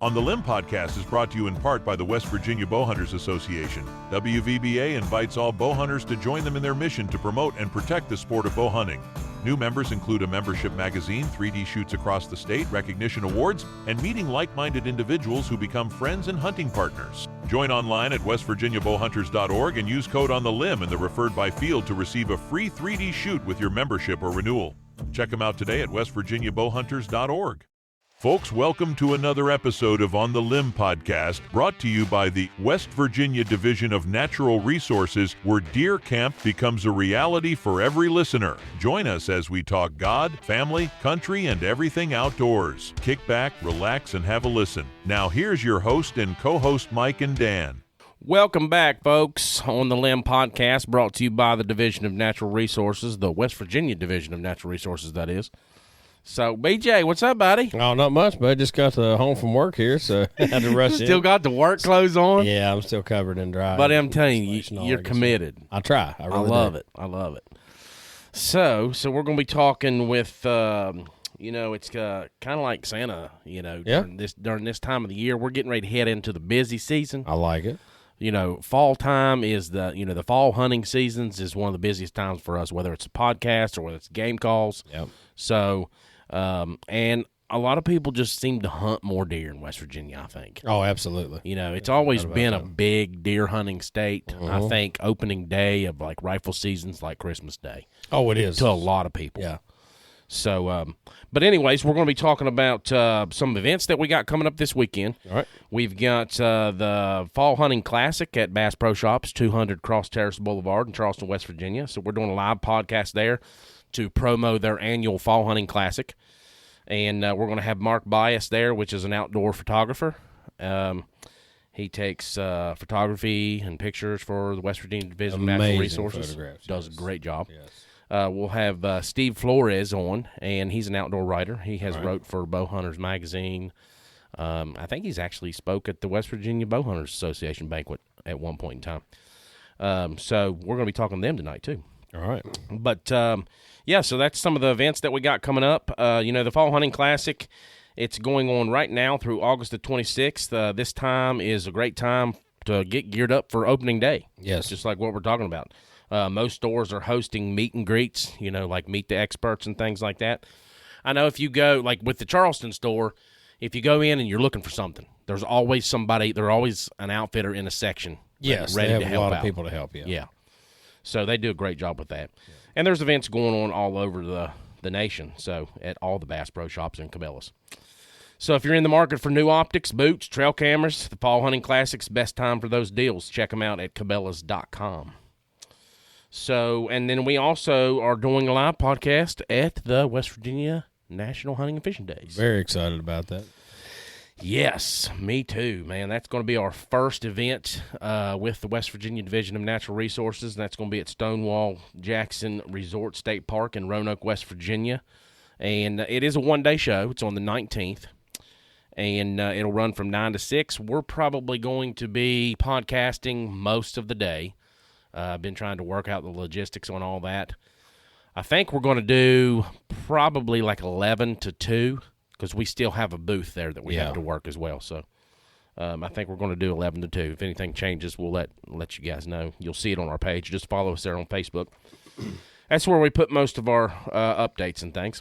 On the Limb podcast is brought to you in part by the West Virginia Bowhunters Association. WVBA invites all bowhunters to join them in their mission to promote and protect the sport of bow hunting. New members include a membership magazine, 3D shoots across the state, recognition awards, and meeting like-minded individuals who become friends and hunting partners. Join online at westvirginiabowhunters.org and use code on the Limb in the referred by field to receive a free 3D shoot with your membership or renewal. Check them out today at westvirginiabowhunters.org. Folks, welcome to another episode of On the Limb podcast, brought to you by the West Virginia Division of Natural Resources, where deer camp becomes a reality for every listener. Join us as we talk God, family, country, and everything outdoors. Kick back, relax, and have a listen. Now here's your host and co-host Mike and Dan. Welcome back, folks. On the Limb podcast, brought to you by the Division of Natural Resources, the West Virginia Division of Natural Resources, that is. So, BJ, what's up, buddy? Oh, not much, but I just got home from work here, so I had to rush in. Still got the work clothes on? Yeah, I'm still covered in dry. But I'm telling you, you're committed. I try. I really love it. I love it. So we're going to be talking with, it's kind of like Santa, during this time of the year. We're getting ready to head into the busy season. I like it. Fall time is the fall hunting seasons is one of the busiest times for us, whether it's a podcast or whether it's game calls. Yep. So, and a lot of people just seem to hunt more deer in West Virginia, I think. Oh, absolutely. It's always been a big deer hunting state. Mm-hmm. I think opening day of like rifle seasons like Christmas Day. Oh, it is. To a lot of people. Yeah. So, but anyways, we're going to be talking about some events that we got coming up this weekend. All right. We've got the Fall Hunting Classic at Bass Pro Shops, 200 Cross Terrace Boulevard in Charleston, West Virginia. So we're doing a live podcast there to promo their annual Fall Hunting Classic. And we're going to have Mark Bias there, which is an outdoor photographer. He takes photography and pictures for the West Virginia Division of Natural Resources. Does a great job. Yes. We'll have Steve Flores on, and he's an outdoor writer. He has wrote for Bowhunters magazine. I think he's actually spoke at the West Virginia Bowhunters Association banquet at one point in time. So we're going to be talking to them tonight, too. All right. But, so that's some of the events that we got coming up. The Fall Hunting Classic, it's going on right now through August the 26th. This time is a great time to get geared up for opening day. Yes. Just like what we're talking about. Most stores are hosting meet and greets, like meet the experts and things like that. I know if you go, like with the Charleston store, if you go in and you're looking for something, there's always always an outfitter in a section ready to help out. They have a lot of people to help you. Yeah. So they do a great job with that. Yeah. And there's events going on all over the nation, so at all the Bass Pro Shops in Cabela's. So if you're in the market for new optics, boots, trail cameras, the Fall Hunting Classic's best time for those deals. Check them out at Cabela's.com. So, and then we also are doing a live podcast at the West Virginia National Hunting and Fishing Days. Very excited about that. Yes, me too, man. That's going to be our first event with the West Virginia Division of Natural Resources. That's going to be at Stonewall Jackson Resort State Park in Roanoke, West Virginia. And it is a one-day show. It's on the 19th. And it'll run from 9 to 6. We're probably going to be podcasting most of the day. I've been trying to work out the logistics on all that. I think we're going to do probably like 11 to 2 because we still have a booth there that we have to work as well. So I think we're going to do 11 to 2. If anything changes, we'll let you guys know. You'll see it on our page. Just follow us there on Facebook. That's where we put most of our updates and things.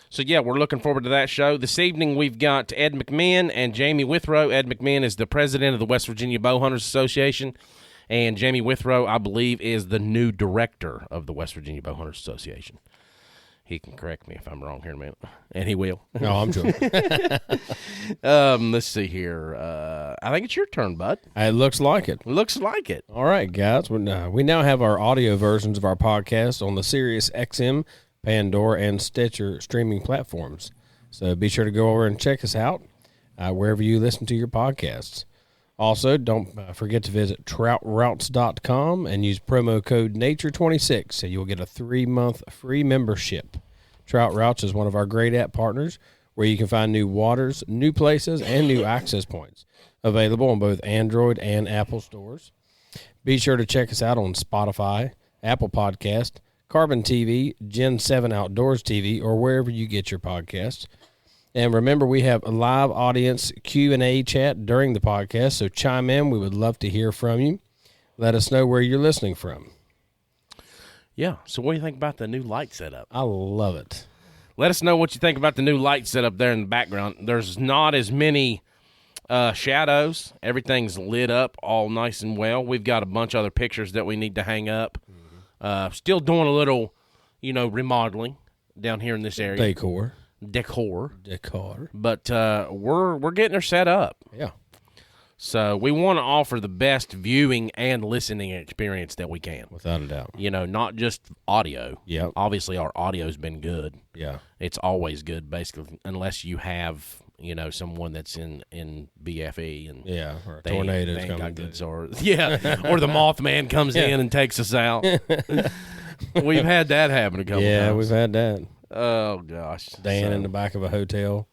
So, we're looking forward to that show. This evening, we've got Ed McMahon and Jamie Withrow. Ed McMahon is the president of the West Virginia Bowhunters Association, and Jamie Withrow, I believe, is the new director of the West Virginia Bowhunters Association. He can correct me if I'm wrong here in a minute, and he will. No, I'm sure. Let's see here. I think it's your turn, bud. It looks like it. Looks like it. All right, guys. We now have our audio versions of our podcast on the Sirius XM, Pandora, and Stitcher streaming platforms. So be sure to go over and check us out wherever you listen to your podcasts. Also, don't forget to visit troutroutes.com and use promo code NATURE26 so you'll get a 3-month free membership. Trout Routes is one of our great app partners where you can find new waters, new places, and new access points. Available on both Android and Apple stores. Be sure to check us out on Spotify, Apple Podcast, Carbon TV, Gen 7 Outdoors TV, or wherever you get your podcasts. And remember, we have a live audience Q&A chat during the podcast, so chime in. We would love to hear from you. Let us know where you're listening from. Yeah. So what do you think about the new light setup? I love it. Let us know what you think about the new light setup there in the background. There's not as many shadows. Everything's lit up all nice and well. We've got a bunch of other pictures that we need to hang up. Still doing a little, remodeling down here in this area. Decor. But we're getting her set up. Yeah. So we want to offer the best viewing and listening experience that we can. Without a doubt. Not just audio. Yeah. Obviously, our audio's been good. Yeah. It's always good, basically, unless you have, someone that's in BFE and or tornadoes they ain't got coming good or or the Mothman comes in and takes us out. We've had that happen a couple times. Yeah, we've had that. Oh gosh, Dan in the back of a hotel.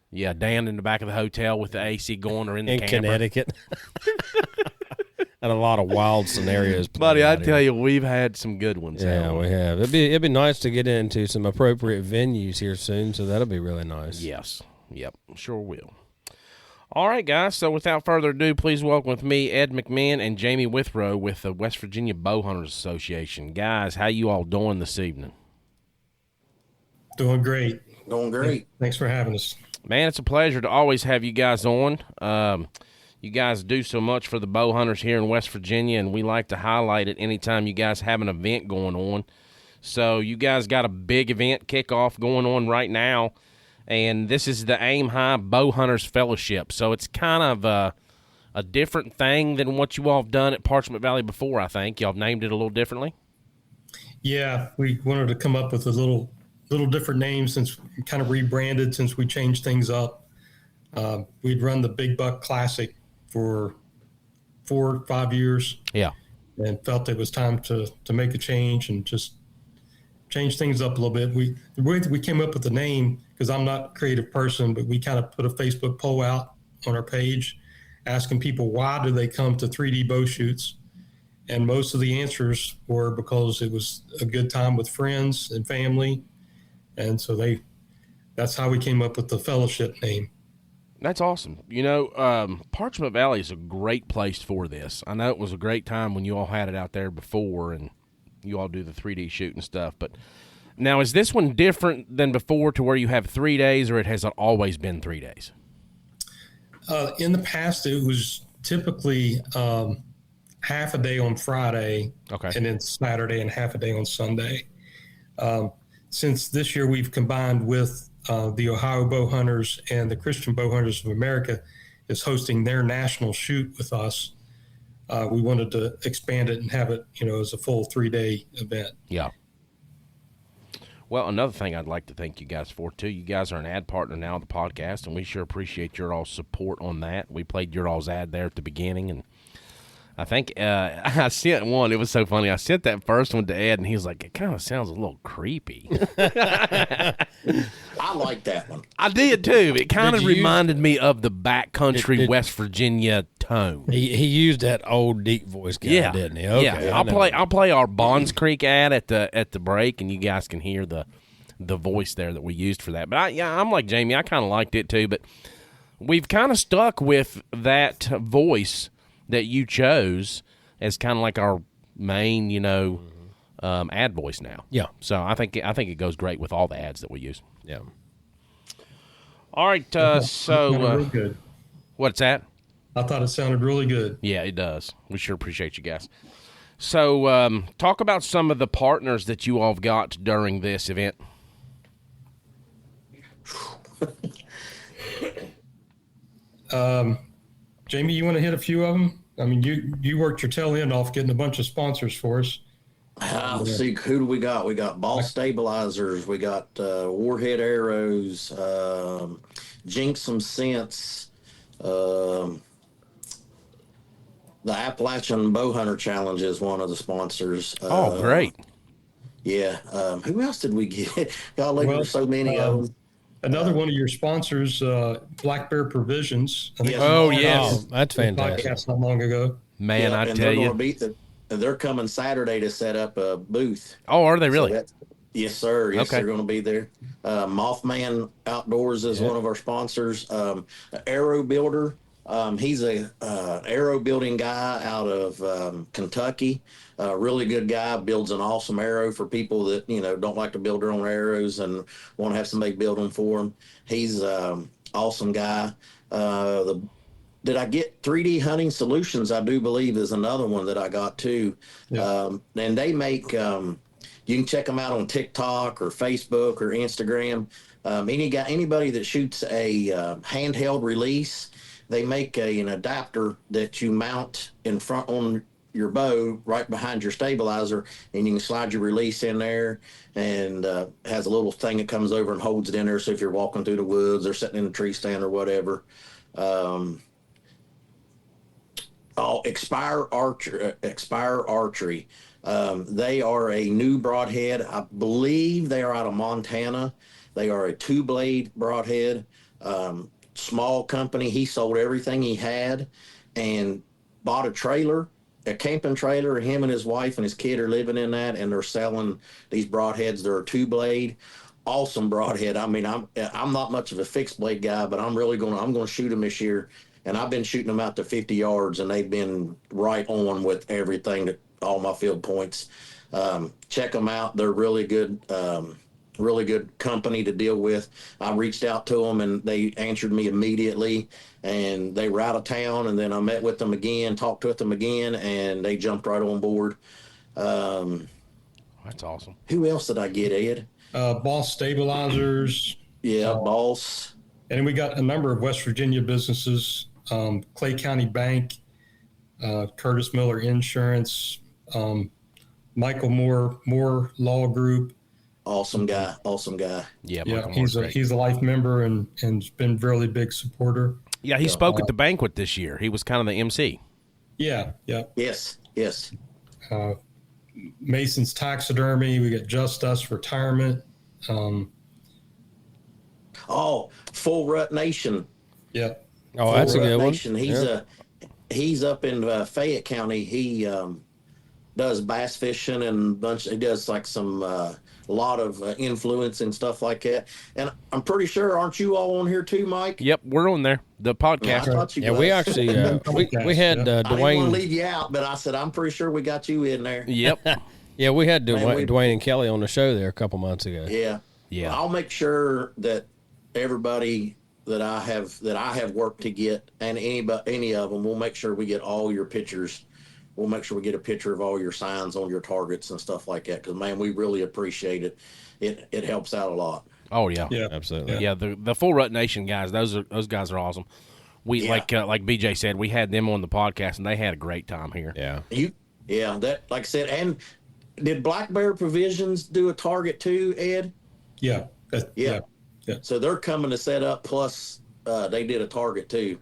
Yeah, Dan in the back of the hotel with the AC going or in the camper. Connecticut. And a lot of wild scenarios. Buddy, I tell you, we've had some good ones. Yeah, we have. It'd be nice to get into some appropriate venues here soon, so that'll be really nice. Yes. Yep, sure will. All right, guys, so without further ado, please welcome with me Ed McMahon and Jamie Withrow with the West Virginia Bowhunters Association. Guys, how you all doing this evening? Doing great. Doing great. Thanks for having us. Man, it's a pleasure to always have you guys on. You guys do so much for the bow hunters here in West Virginia, and we like to highlight it anytime you guys have an event going on. So you guys got a big event kickoff going on right now, and this is the Aim High Bow Hunters Fellowship. So it's kind of a different thing than what you all have done at Parchment Valley before, I think. Y'all have named it a little differently? Yeah, we wanted to come up with a little different name since we kind of rebranded since we changed things up. We'd run the Big Buck Classic for 4 or 5 years. Yeah. And felt it was time to make a change and just change things up a little bit. The way that we came up with the name, because I'm not a creative person, but we kind of put a Facebook poll out on our page asking people why do they come to 3D bow shoots. And most of the answers were because it was a good time with friends and family. And so that's how we came up with the fellowship name. That's awesome. Parchment Valley is a great place for this. I know it was a great time when you all had it out there before and you all do the 3D shooting stuff. But now, is this one different than before to where you have 3 days, or it has always been 3 days? In the past, it was typically half a day on Friday, and then Saturday, and half a day on Sunday. Since this year we've combined with the Ohio Bowhunters and the Christian Bowhunters of America is hosting their national shoot with us. We wanted to expand it and have it, as a full 3-day event. Yeah. Well, another thing I'd like to thank you guys for, too. You guys are an ad partner now of the podcast, and we sure appreciate your all's support on that. We played your all's ad there at the beginning, and I think I sent one. It was so funny. I sent that first one to Ed, and he was like, it kind of sounds a little creepy. I like that one. I did, too. It kind of reminded me of the backcountry West Virginia tone. He used that old deep voice guy, didn't he? Okay, yeah, I'll play our Bonds Creek ad at the break, and you guys can hear the voice there that we used for that. But I'm like Jamie. I kind of liked it, too. But we've kind of stuck with that voice that you chose as kind of like our main, ad voice now. Yeah. So I think it goes great with all the ads that we use. Yeah. All right. Real good. What's that? I thought it sounded really good. Yeah, it does. We sure appreciate you guys. So talk about some of the partners that you all have got during this event. Jamie, you want to hit a few of them? I mean, you worked your tail end off getting a bunch of sponsors for us. Let's see, who do we got? We got Ball Stabilizers. We got Warhead Arrows, Jinx Some Sense, the Appalachian Bowhunter Challenge is one of the sponsors. Oh, great. Yeah. Who else did we get? Y'all there were so many of them. Another one of your sponsors, Black Bear Provisions. Yes. Oh, yes. Oh, that's fantastic. Podcast not long ago. Man, I tell you. They're coming Saturday to set up a booth. Oh, are they really? So Yes, sir. Yes, Okay. they're going to be there. Mothman Outdoors is one of our sponsors. Arrow Builder. He's a arrow building guy out of Kentucky. Really good guy. Builds an awesome arrow for people that don't like to build their own arrows and want to have somebody build them for them. He's awesome guy. Did I get 3D Hunting Solutions? I do believe is another one that I got too. Yeah. And they make. You can check them out on TikTok or Facebook or Instagram. Anybody that shoots a handheld release, they make an adapter that you mount in front on your bow right behind your stabilizer, and you can slide your release in there, and has a little thing that comes over and holds it in there. So if you're walking through the woods or sitting in a tree stand or whatever. Expire Archery. They are a new broadhead. I believe they are out of Montana. They are a 2-blade broadhead. Small company. He sold everything he had and bought a camping trailer. Him and his wife and his kid are living in that, and they're selling these broadheads. They're a 2-blade. Awesome broadhead. I mean, I'm not much of a fixed blade guy, but I'm going to shoot them this year. And I've been shooting them out to 50 yards, and they've been right on with everything, all my field points. Check them out. They're really good company to deal with. I reached out to them, and they answered me immediately, and they were out of town, and then I met with them again, talked with them again, and they jumped right on board. That's awesome. Who else did I get, Ed? Boss Stabilizers. Yeah, Boss. And we got a number of West Virginia businesses, Clay County Bank, Curtis Miller Insurance, Michael Moore Law Group. Awesome guy. Yeah, Yeah, he's a life member and has been really big supporter. Yeah, he spoke at the banquet this year. He was kind of the MC. Yeah. Yes. Mason's Taxidermy. We got Just Us Retirement. Full Rut Nation. Yeah. Oh, that's a good one. He's up in Fayette County. He does bass fishing and he does like some lot of influence and stuff like that. And I'm pretty sure, aren't you all on here too, Mike? Yep, we're on there. The podcast. I thought you was. We actually we had I didn't want to Dwayne. leave you out, but I said I'm pretty sure we got you in there. Yep. Yeah, we had Man, Dwayne and Kelly on the show there a couple months ago. Yeah. Yeah. I'll make sure that everybody that I have worked to get, and any of them, we'll make sure we get all your pictures. We'll make sure we get a picture of all your signs on your targets and stuff like that. Because man, we really appreciate it. It helps out a lot. Oh yeah. Yeah. Absolutely. Yeah, the Full Rut Nation guys, those guys are awesome. We like BJ said, we had them on the podcast and they had a great time here. Yeah. That like I said, and did Black Bear Provisions do a target too, Ed? Yeah. Yeah. So they're coming to set up. Plus, they did a target too.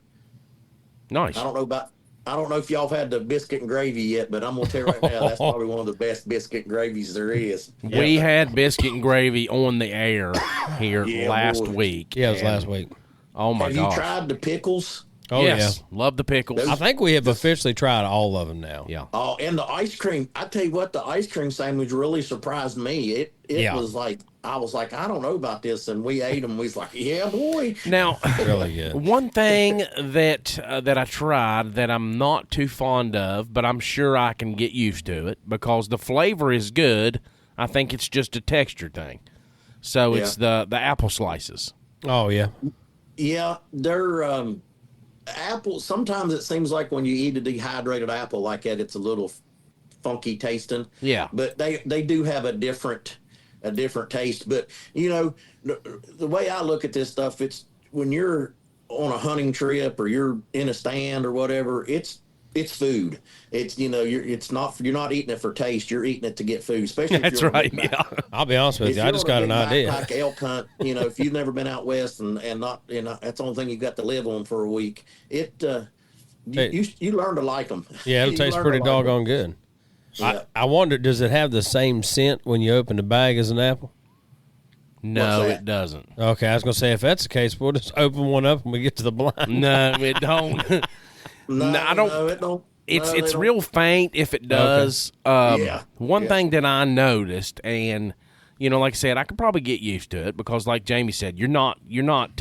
Nice. I don't know if y'all have had the biscuit and gravy yet, but I'm gonna tell you right now, that's probably one of the best biscuit and gravies there is. We had biscuit and gravy on the air here last week. Yeah, it was last week. Oh my gosh. Have you tried the pickles? Oh yes. Love the pickles. yeah. I think we have officially tried all of them now. Yeah. Oh, and the ice cream. I tell you what, the ice cream sandwich really surprised me. It was like, I was like, I don't know about this, and we ate them. We was like, yeah, boy. Now, Really good. one thing that I tried that I'm not too fond of, but I'm sure I can get used to it because the flavor is good. I think it's just a texture thing. So it's the apple slices. Oh yeah. Yeah, they're apple. Sometimes it seems like when you eat a dehydrated apple like that, it's a little funky tasting. Yeah. But they do have a different taste. But the way I look at this stuff, it's when you're on a hunting trip or you're in a stand or whatever, it's food. It's you're not eating it for taste. You're eating it to get food. Especially if That's you're on a right. big Yeah. I'll be honest with if you. I you're just on a got an big idea. backpack elk hunt, if you've never been out west and not, that's the only thing you've got to live on for a week. You learn to like them. Yeah, it'll You taste learn pretty to like 'em. doggone good. Yeah. I wonder, does it have the same scent when you open the bag as an apple? No, What's that? it doesn't. Okay, I was gonna say if that's the case, we'll just open one up when we get to the blind. No, it don't. No, I don't. No, it don't. It's No, they don't. real faint if it does. Yeah. One Yeah. thing that I noticed, and You know, like I said, I could probably get used to it because, like Jamie said, you're not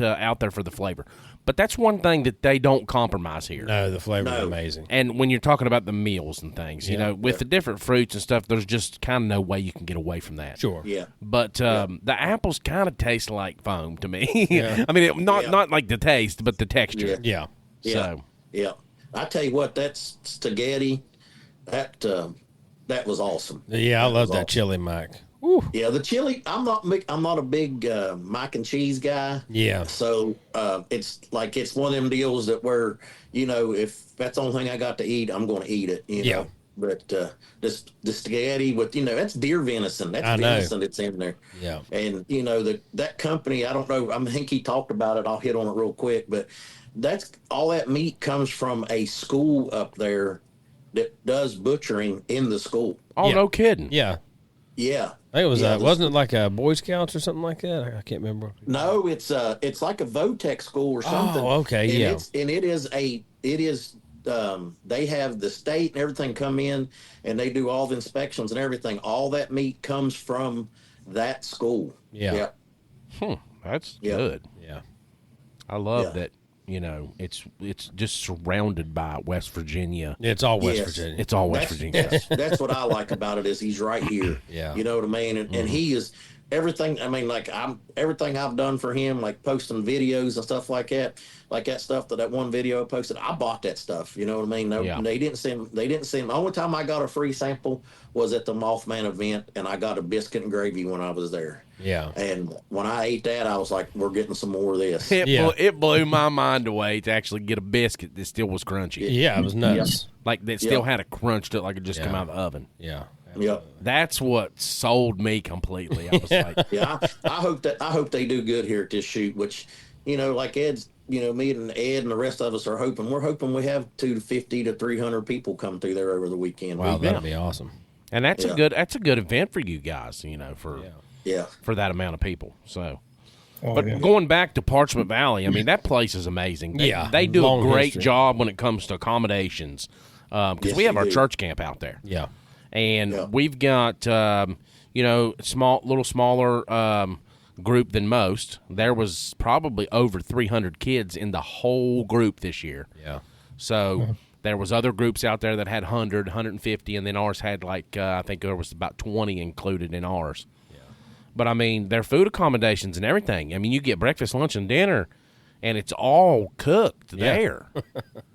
out there for the flavor. But that's one thing that they don't compromise here. No, the flavor is amazing. And when you're talking about the meals and things, you know, with the different fruits and stuff, there's just kind of no way you can get away from that. Sure. Yeah. But the apples kind of taste like foam to me. I mean, not like the taste, but the texture. Yeah. So. Yeah. I tell you what, that's spaghetti. That was awesome. Yeah, I love that chili, Mike. Yeah, the chili. I'm not a big mac and cheese guy. Yeah. So it's one of them deals that where, you know, if that's the only thing I got to eat, I'm going to eat it. You know? But the spaghetti with, you know, that's deer venison. That's venison that's in there. Yeah. And you know that company. I don't know. I think he talked about it. I'll hit on it real quick. But that's all that meat comes from a school up there that does butchering in the school. Oh, no kidding. Yeah. Yeah. I think it was wasn't it like a Boy Scouts or something like that? I can't remember. No, it's like a Votech school or something. Oh, okay, and they have the state and everything come in and they do all the inspections and everything. All that meat comes from that school. Yeah. That's good. Yeah. I love that. You know, it's just surrounded by West Virginia. It's all West Virginia. It's all West Virginia. That's what I like about it is he's right here. Yeah. You know what I mean? And he is everything. I mean, like everything I've done for him, like posting videos and stuff like that stuff that one video I posted, I bought that stuff. You know what I mean? They didn't send. The only time I got a free sample was at the Mothman event, and I got a biscuit and gravy when I was there. Yeah. And when I ate that, I was like, we're getting some more of this. It blew my mind away to actually get a biscuit that still was crunchy. Yeah, it was nuts. Like that still had a crunch to it, like it just come out of the oven. Yeah. Yep. That's what sold me completely. I was like, I hope they do good here at this shoot, which, you know, like Ed's, you know, me and Ed and the rest of us are hoping. We're hoping we have 250 to 300 people come through there over the weekend. Wow, that'd be awesome. And that's a good event for you guys, you know, for that amount of people. So, going back to Parchment Valley, I mean, that place is amazing. They do a great job when it comes to accommodations because we have our church camp out there. Yeah. And we've got, you know, smaller group than most. There was probably over 300 kids in the whole group this year. Yeah. So there was other groups out there that had 100, 150, and then ours had like, I think there was about 20 included in ours. Yeah. But, I mean, their food accommodations and everything. I mean, you get breakfast, lunch, and dinner, and it's all cooked there.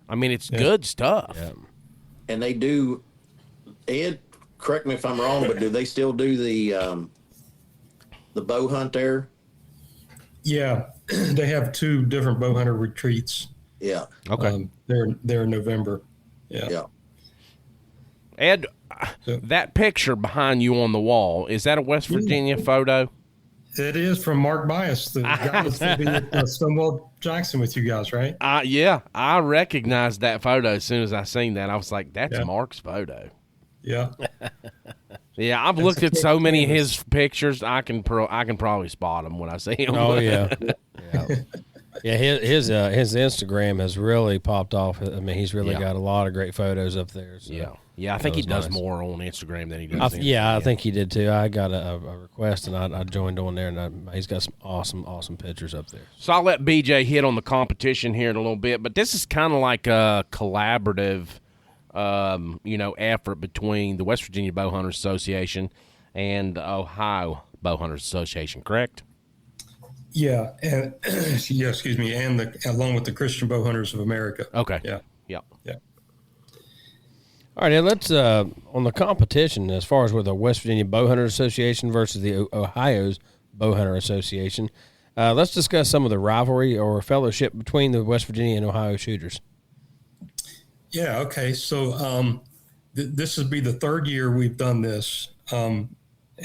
I mean, it's good stuff. Yeah. And they do, Ed, correct me if I'm wrong, but do they still do the bow hunt there? Yeah, they have 2 different bow hunter retreats. Yeah. Okay. They're in November. Yeah. Ed, that picture behind you on the wall, is that a West Virginia photo? It is from Mark Bias, the guy that's going to be at Stonewall Jackson with you guys, right? Yeah, I recognized that photo as soon as I seen that. I was like, that's Mark's photo. Yeah. Yeah, I've looked at so many of his pictures. I can probably spot him when I see him. Oh yeah, yeah. His Instagram has really popped off. I mean, he's really got a lot of great photos up there. So yeah. I think he does more on Instagram than he does. I think he did too. I got a request and I joined on there, and he's got some awesome pictures up there. So I'll let BJ hit on the competition here in a little bit, but this is kind of like a collaborative effort between the West Virginia Bowhunters Association and the Ohio Bowhunters Association, correct? Yeah, and excuse me, and along with the Christian Bowhunters of America. Okay. Yeah. All right, let's on the competition as far as with the West Virginia Bowhunters Association versus the Ohio's Bowhunter Association. Let's discuss some of the rivalry or fellowship between the West Virginia and Ohio shooters. Yeah, okay. So this would be the 3rd year we've done this. And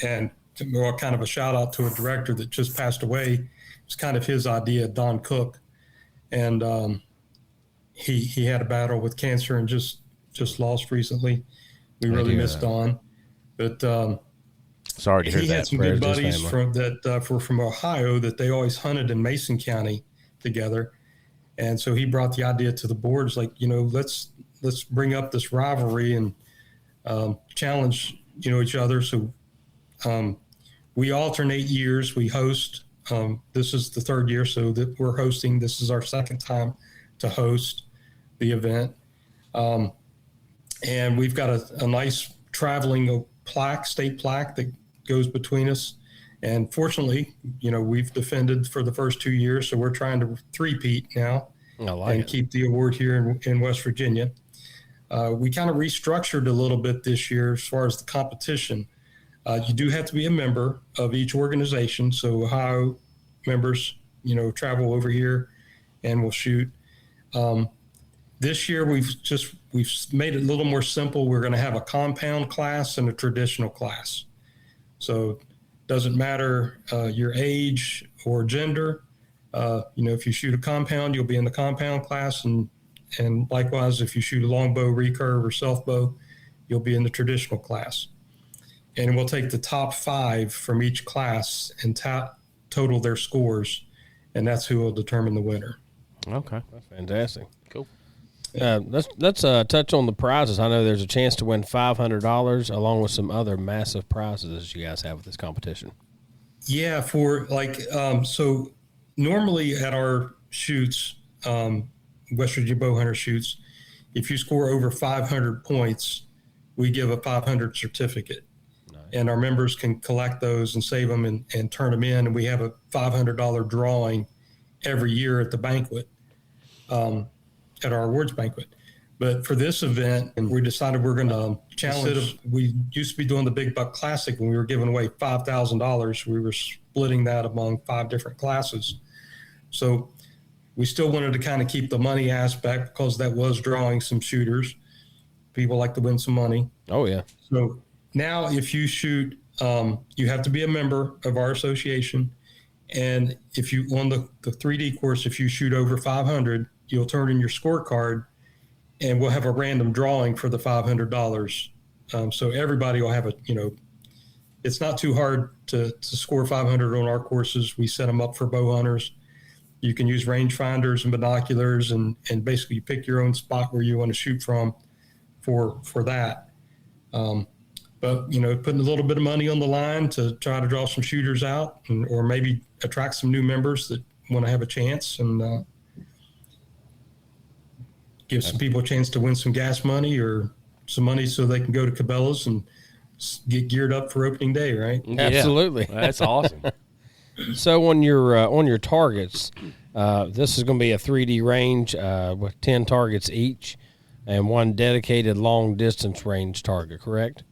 kind of a shout out to a director that just passed away. It's kind of his idea, Don Cook. And he had a battle with cancer and just lost recently. We really missed Don. But sorry to hear that. He had some good buddies from Ohio that they always hunted in Mason County together. And so he brought the idea to the boards, like, let's bring up this rivalry and challenge, each other. So We alternate years. We host. This is the third year, so that we're hosting. This is our second time to host the event. And we've got a nice traveling plaque, state plaque that goes between us. And fortunately, we've defended for the first 2 years, so we're trying to three-peat now and keep the award here in West Virginia. We kind of restructured a little bit this year as far as the competition. You do have to be a member of each organization. So Ohio members, travel over here and will shoot. This year, we've made it a little more simple. We're going to have a compound class and a traditional class. So doesn't matter your age or gender. If you shoot a compound, you'll be in the compound class, and likewise, if you shoot a longbow, recurve, or self bow, you'll be in the traditional class. And we'll take the top 5 from each class and total their scores, and that's who will determine the winner. Okay, that's fantastic. Cool. Let's touch on the prizes. I know there's a chance to win $500 along with some other massive prizes you guys have with this competition. Yeah, so normally at our shoots, West Virginia Bowhunter shoots, if you score over 500 points, we give a 500 certificate. Nice. And our members can collect those and save them and turn them in. And we have a $500 drawing every year at the banquet. At our awards banquet. But for this event, and we decided we're going to challenge. We used to be doing the Big Buck Classic when we were giving away $5,000. We were splitting that among 5 different classes. So we still wanted to kind of keep the money aspect because that was drawing some shooters. People like to win some money. Oh, yeah. So now if you shoot, you have to be a member of our association. And if you, on the 3D course, if you shoot over 500, you'll turn in your scorecard, and we'll have a random drawing for the $500. So everybody will have it's not too hard to score 500 on our courses. We set them up for bow hunters. You can use rangefinders and binoculars, and basically you pick your own spot where you want to shoot from for that. But, putting a little bit of money on the line to try to draw some shooters out, or maybe attract some new members that want to have a chance, and give some people a chance to win some gas money or some money so they can go to Cabela's and get geared up for opening day, right? Yeah, absolutely. That's awesome. So on your targets, this is going to be a 3D range with 10 targets each and one dedicated long distance range target, correct?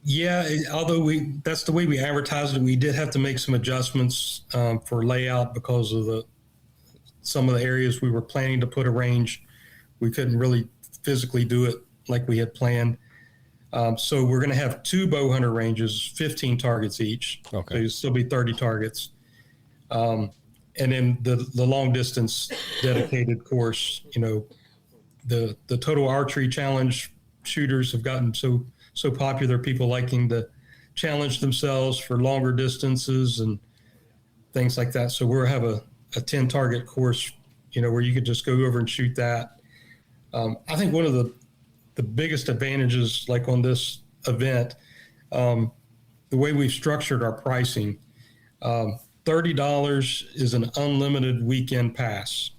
Yeah, although that's the way we advertised it. We did have to make some adjustments for layout because of some of the areas we were planning to put a range. We couldn't really physically do it like we had planned. So we're going to have 2 bow hunter ranges, 15 targets each. Okay. So you'll still be 30 targets. And then the long distance dedicated course, the total archery challenge shooters have gotten so popular, people liking to challenge themselves for longer distances and things like that. So we'll have a 10 target course, where you could just go over and shoot that. I think one of the biggest advantages, like on this event, the way we've structured our pricing, $30 is an unlimited weekend pass.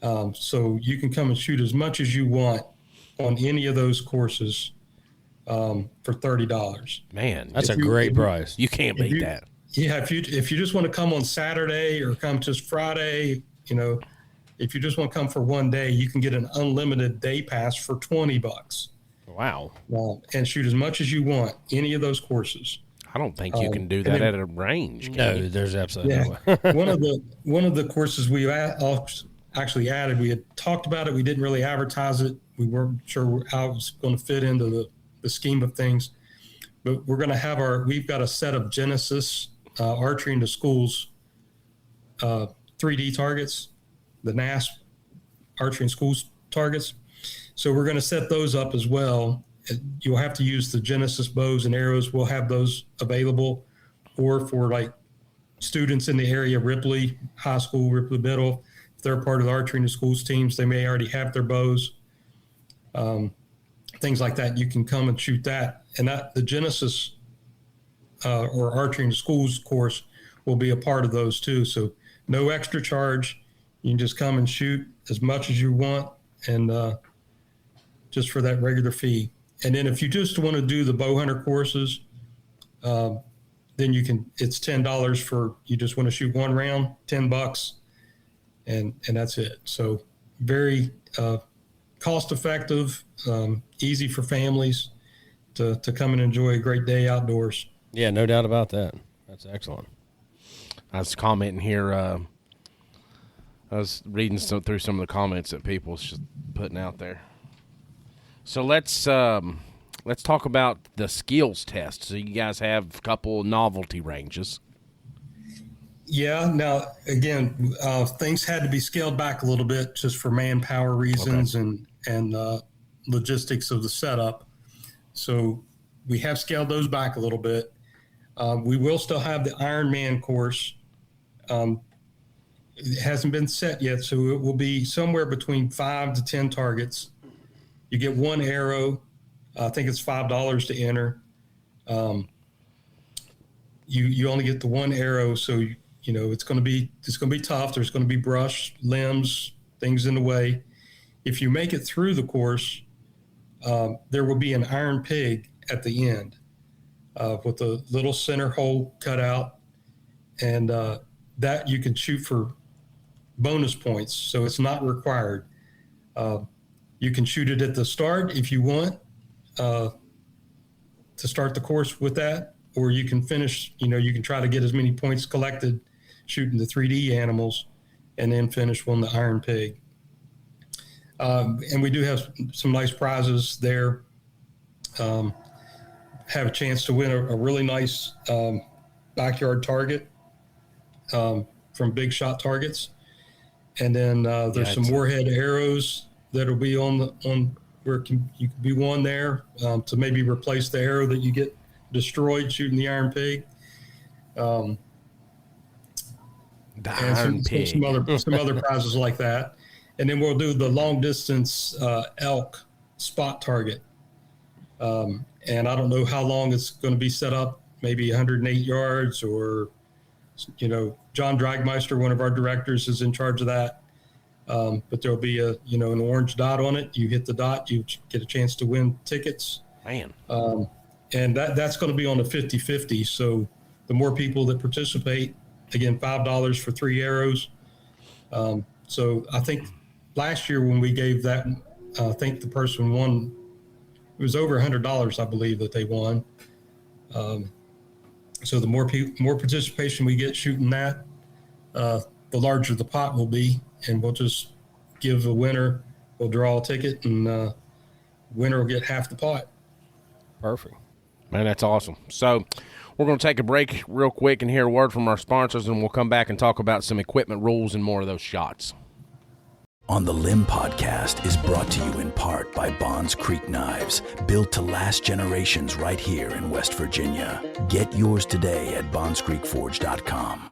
So you can come and shoot as much as you want on any of those courses for $30. Man, that's a great price. You can't beat that. Yeah, if you just want to come on Saturday or come just Friday, if you just want to come for one day, you can get an unlimited day pass for $20. Wow. And shoot as much as you want, any of those courses. I don't think you can do that at a range. No, there's absolutely no way. One of the courses we actually added, we had talked about it. We didn't really advertise it. We weren't sure how it was going to fit into the scheme of things. But we're going to we've got a set of Genesis Archery into Schools 3D targets, the NAS Archery in Schools targets. So we're going to set those up as well. You'll have to use the Genesis bows and arrows. We'll have those available, or for like students in the area, Ripley High School, Ripley Middle, if they're part of the Archery in the Schools teams, they may already have their bows. Things like that. You can come and shoot that. And the Genesis or Archery in the Schools course will be a part of those too. So no extra charge. You can just come and shoot as much as you want, and just for that regular fee. And then if you just want to do the bow hunter courses, then you can, it's $10 for, you just want to shoot one round, $10, and that's it. So very cost effective, easy for families to come and enjoy a great day outdoors. Yeah, no doubt about that. That's excellent. I was commenting here. I was reading through some of the comments that people's just putting out there. So let's talk about the skills test. So you guys have a couple of novelty ranges. Yeah. Now, again, things had to be scaled back a little bit just for manpower reasons and logistics of the setup. So we have scaled those back a little bit. We will still have the Ironman course. It hasn't been set yet, so it will be somewhere between 5 to 10 targets. You get one arrow. I think it's $5 to enter. You only get the one arrow, so you know it's going to be tough. There's going to be brush, limbs, things in the way. If you make it through the course, there will be an iron pig at the end with a little center hole cut out, and that you can shoot for bonus points. So it's not required. You can shoot it at the start if you want to start the course with that, or you can finish, you can try to get as many points collected shooting the 3D animals and then finish on the iron pig. And we do have some nice prizes there. Have a chance to win a really nice backyard target from Big Shot Targets. And then there's some warhead arrows that'll be on where you can be one there to maybe replace the arrow that you get destroyed shooting the iron pig. The iron pig. Some other prizes like that. And then we'll do the long distance elk spot target. And I don't know how long it's going to be set up, maybe 108 yards or, John Dragmeister, one of our directors, is in charge of that. But there'll be an orange dot on it. You hit the dot, you get a chance to win tickets. Man. And that's going to be on the 50-50. So the more people that participate, again, $5 for 3 arrows. So I think last year when we gave that, I think the person won, it was over $100, I believe, that they won. So the more participation we get shooting that, the larger the pot will be, and we'll just give a winner, we'll draw a ticket, and winner will get half the pot. Perfect. Man, that's awesome. So we're going to take a break real quick and hear a word from our sponsors, and we'll come back and talk about some equipment rules and more of those shots. On the Limb Podcast is brought to you in part by Bonds Creek Knives, built to last generations right here in West Virginia. Get yours today at bondscreekforge.com.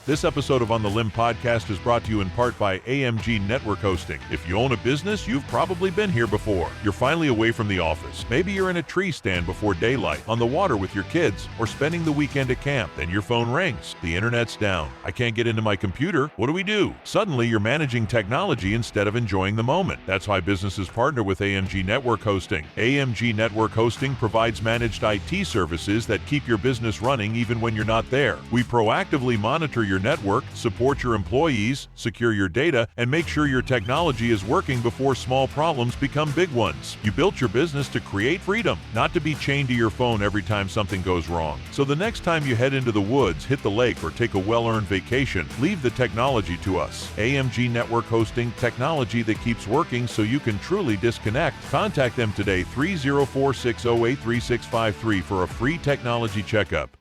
This episode of On the Limb Podcast is brought to you in part by AMG Network Hosting. If you own a business, you've probably been here before. You're finally away from the office. Maybe you're in a tree stand before daylight, on the water with your kids, or spending the weekend at camp. Then your phone rings. The internet's down. I can't get into my computer. What do? Suddenly, you're managing technology instead of enjoying the moment. That's why businesses partner with AMG Network Hosting. AMG Network Hosting provides managed IT services that keep your business running even when you're not there. We proactively monitor your network, support your employees, secure your data, and make sure your technology is working before small problems become big ones. You built your business to create freedom, not to be chained to your phone every time something goes wrong. So the next time you head into the woods, hit the lake, or take a well-earned vacation, leave the technology to us. AMG Network Hosting, technology that keeps working so you can truly disconnect. Contact them today, 304-608-3653 for a free technology checkup.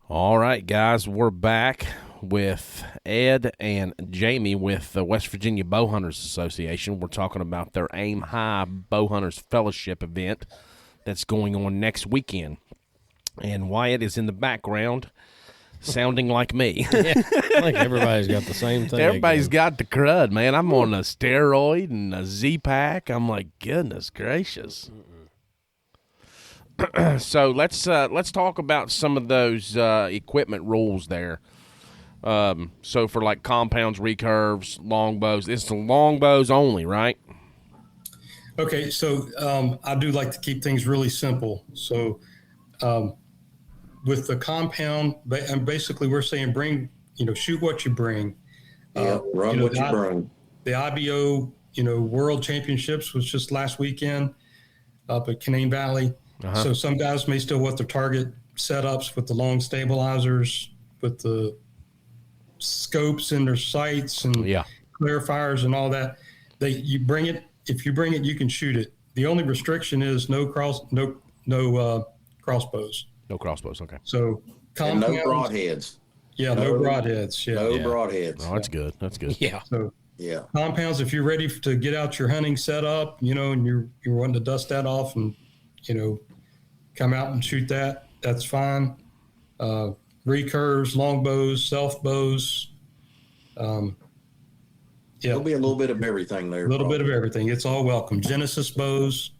All right, guys, we're back with Ed and Jamie with the West Virginia Bowhunters Association. We're talking about their Aim High Bowhunters Fellowship event that's going on next weekend. And Wyatt is in the background sounding like me. Yeah, I think everybody's got the same thing. Everybody's got the crud, man. I'm on a steroid and a Z-Pack. I'm like, goodness gracious. So let's talk about some of those equipment rules there. So for like compounds, recurves, longbows, it's the longbows only, right? Okay, so I do like to keep things really simple. So with the compound, and basically we're saying shoot what you bring. Run what you bring. The IBO, World Championships was just last weekend up at Canaan Valley. So some guys may still want their target setups with the long stabilizers, with the scopes in their sights and clarifiers and all that. You bring it. If you bring it, you can shoot it. The only restriction is no crossbows. No crossbows. Okay. So and no broadheads. Yeah, no broadheads. Yeah, no broadheads. Oh, that's good. That's good. Yeah. So yeah, compounds. If you're ready to get out your hunting setup, and you're wanting to dust that off and come out and shoot that, that's fine. Recurves, longbows, self bows. There'll be a little bit of everything there. A little bit of everything. It's all welcome. Genesis bows.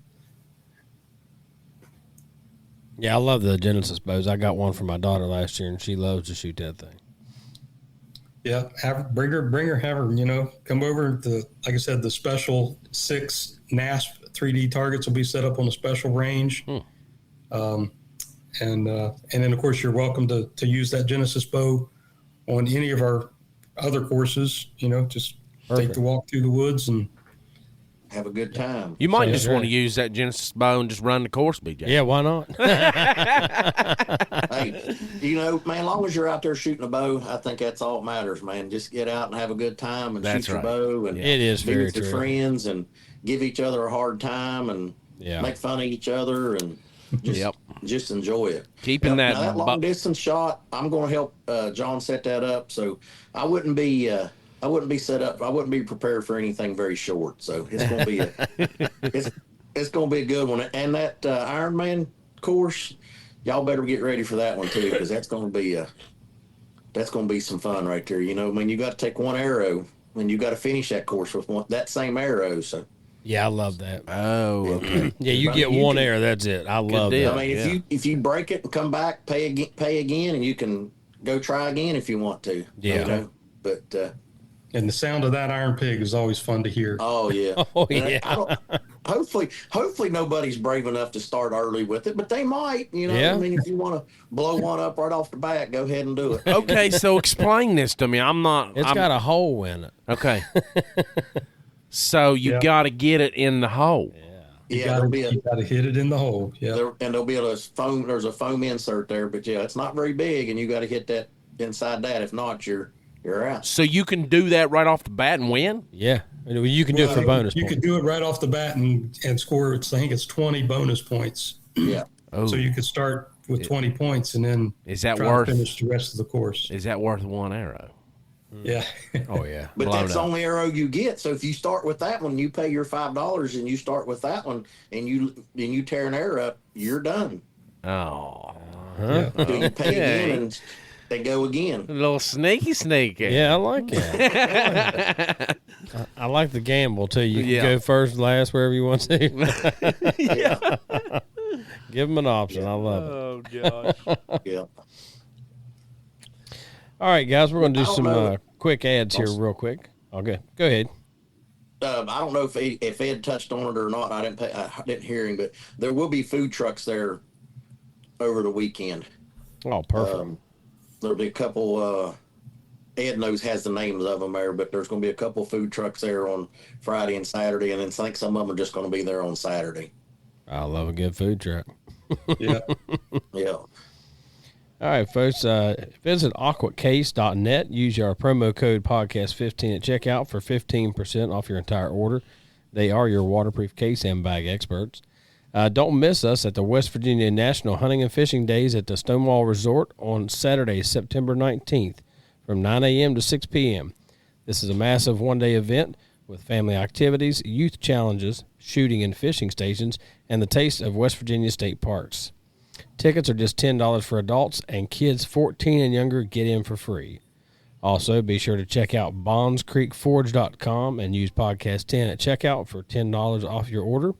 Yeah, I love the Genesis bows. I got one for my daughter last year, and she loves to shoot that thing. Yeah, bring her, have her, come over. Like I said, the special 6 NASP 3D targets will be set up on a special range. And then, of course, you're welcome to use that Genesis bow on any of our other courses, just take the walk through the woods and have a good time. You might just want to use that Genesis bow and just run the course, BJ. Yeah, why not? Hey, man, as long as you're out there shooting a bow, I think that's all that matters, man. Just get out and have a good time and shoot your bow and it is be very with your true. friends and give each other a hard time and make fun of each other and just enjoy it. Keeping now, that long distance shot, I'm going to help John set that up. So I wouldn't be set up. I wouldn't be prepared for anything very short. So it's going to be it's going to be a good one. And that Ironman course, y'all better get ready for that one too, because that's going to be some fun right there. You got to take one arrow and you got to finish that course with that same arrow. So. Yeah, I love that. Oh, okay. Yeah, you get one arrow, that's it. I love that. I mean, if you break it and come back, pay again, and you can go try again if you want to. Yeah. But and the sound of that iron pig is always fun to hear. Oh yeah. Oh yeah. Hopefully nobody's brave enough to start early with it, but they might. Yeah. I mean, if you want to blow one up right off the bat, go ahead and do it. Okay, so explain this to me. It's got a hole in it. Okay. So you got to get it in the hole. You got to hit it in the hole. Yeah. There'll be there's a foam insert there, but it's not very big, and you got to hit that inside that. If not, you're out. So you can do that right off the bat and win? Yeah. You can do it for bonus points. You can do it right off the bat and score. I think it's 20 bonus points. Yeah. Oh. So you could start with 20 points and then try to finish the rest of the course. Is that worth one arrow? Yeah. Oh yeah. But that's the only arrow you get. So if you start with that one, you pay your $5 and you start with that one and you tear an arrow up, you're done. Oh. Yeah. So you pay again and they go again. A little sneaky. Yeah, I like it. I like the gamble too. You can go first, last, wherever you want to. Yeah. Give them an option. I love it. Oh gosh. Yeah. All right, guys, we're going to do some quick ads here real quick. Okay, go ahead. I don't know if Ed touched on it or not. I didn't hear him, but there will be food trucks there over the weekend. Oh, perfect. There'll be a couple. Ed has the names of them there, but there's going to be a couple food trucks there on Friday and Saturday, and then I think some of them are just going to be there on Saturday. I love a good food truck. Yeah. Yeah. All right, folks, visit aquacase.net. Use our promo code podcast15 at checkout for 15% off your entire order. They are your waterproof case and bag experts. Don't miss us at the West Virginia National Hunting and Fishing Days at the Stonewall Resort on Saturday, September 19th from 9 a.m. to 6 p.m. This is a massive one-day event with family activities, youth challenges, shooting and fishing stations, and the taste of West Virginia state parks. Tickets are just $10 for adults, and kids 14 and younger get in for free. Also, be sure to check out bondscreekforge.com and use podcast 10 at checkout for $10 off your order.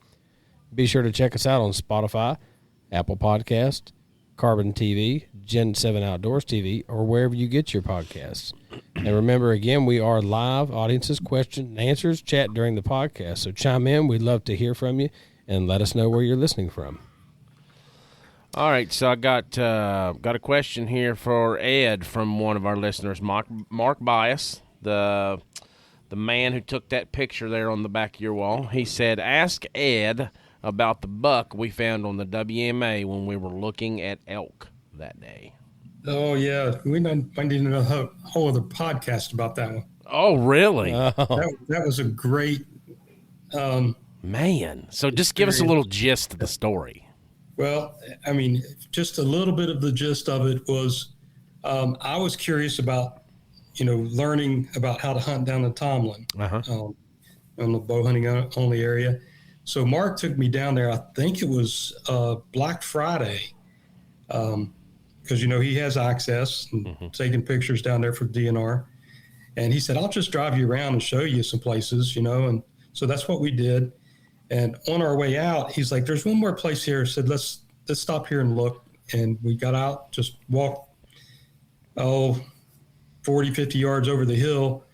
Be sure to check us out on Spotify, Apple Podcast, Carbon TV, Gen 7 Outdoors TV, or wherever you get your podcasts. And remember, again, we are live. Audiences, questions, and answers, chat during the podcast. So chime in. We'd love to hear from you, and let us know where you're listening from. All right, so I got a question here for Ed from one of our listeners, Mark Bias, the man who took that picture there on the back of your wall. He said, ask Ed about the buck we found on the WMA when we were looking at elk that day. Oh, yeah. We might need a whole other podcast about that one. Oh, really? That was a great Man. So just give us a little gist of the story. Well, I mean, just a little bit of the gist of it was I was curious about, learning about how to hunt down in Tomlin on the bow hunting only area. So Mark took me down there. I think it was Black Friday because, he has access and taking pictures down there for DNR. And he said, I'll just drive you around and show you some places, and so that's what we did. And on our way out, he's like, there's one more place here. I said, let's stop here and look. And we got out, just walked, 40, 50 yards over the hill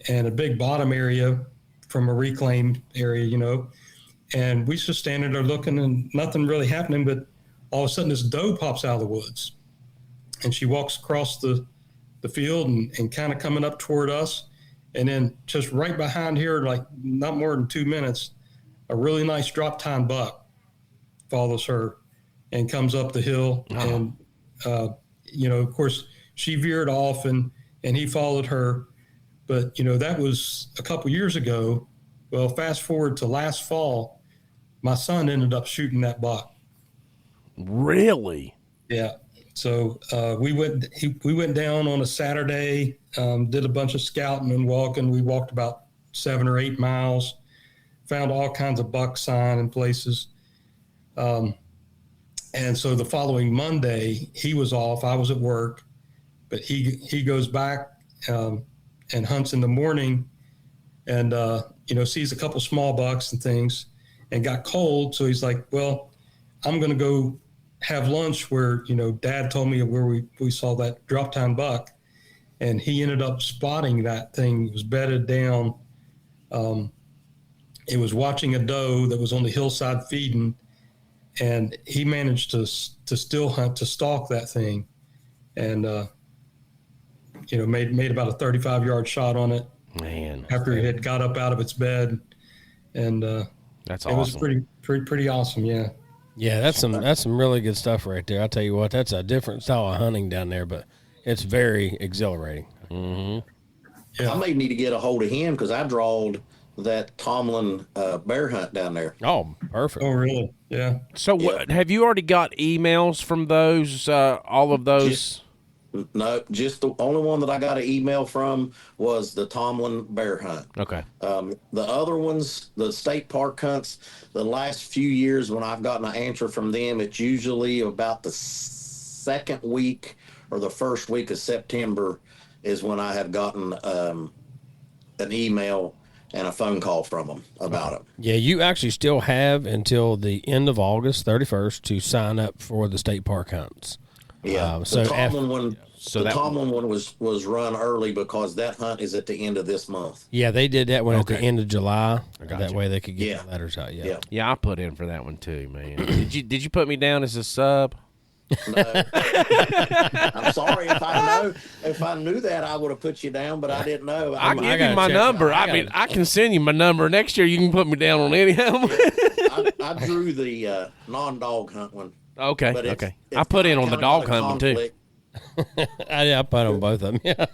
and a big bottom area from a reclaimed area, And we just standing there looking and nothing really happening. But all of a sudden this doe pops out of the woods and she walks across the field and kind of coming up toward us. And then just right behind here, like not more than 2 minutes, a really nice drop tine buck follows her and comes up the hill. And, of course, she veered off and he followed her. But, that was a couple years ago. Well, fast forward to last fall, my son ended up shooting that buck. Really? Yeah. So we went down on a Saturday, did a bunch of scouting and walking. We walked about 7 or 8 miles. Found all kinds of buck sign in places. And so the following Monday, he was off. I was at work. But he goes back and hunts in the morning and, sees a couple small bucks and things and got cold. So he's like, well, I'm going to go have lunch where, Dad told me where we saw that drop tine buck. And he ended up spotting that thing. It was bedded down. It was watching a doe that was on the hillside feeding, and he managed to still hunt, to stalk that thing, and made about a 35-yard shot on it. Man, after it had got up out of its bed, and that's awesome. It was pretty awesome. Yeah. Yeah, that's some really good stuff right there. I'll tell you what, that's a different style of hunting down there, but it's very exhilarating. Mm-hmm. Yeah. I may need to get a hold of him because I drawed that Tomlin bear hunt down there. Oh, perfect. Oh, really? Yeah. So have you already got emails from those, all of those? No, just the only one that I got an email from was the Tomlin bear hunt. Okay. The other ones, the state park hunts, the last few years when I've gotten an answer from them, it's usually about the second week or the first week of September is when I have gotten an email and a phone call from them about it. Yeah, you actually still have until the end of August 31st to sign up for the state park hunts. Yeah, the Tomlin one was run early because that hunt is at the end of this month. Yeah, they did that one at the end of July. That you. way they could get the letters out. Yeah, I put in for that one too, man. Did you put me down as a sub? No. I'm sorry if I knew that I would have put you down, but I didn't know. I'll give you my number. I can send you my number. Next year you can put me down on any of them. I drew the non-dog hunt one. Okay, okay. I put in on the dog hunt one too. I put on both of them. Yeah.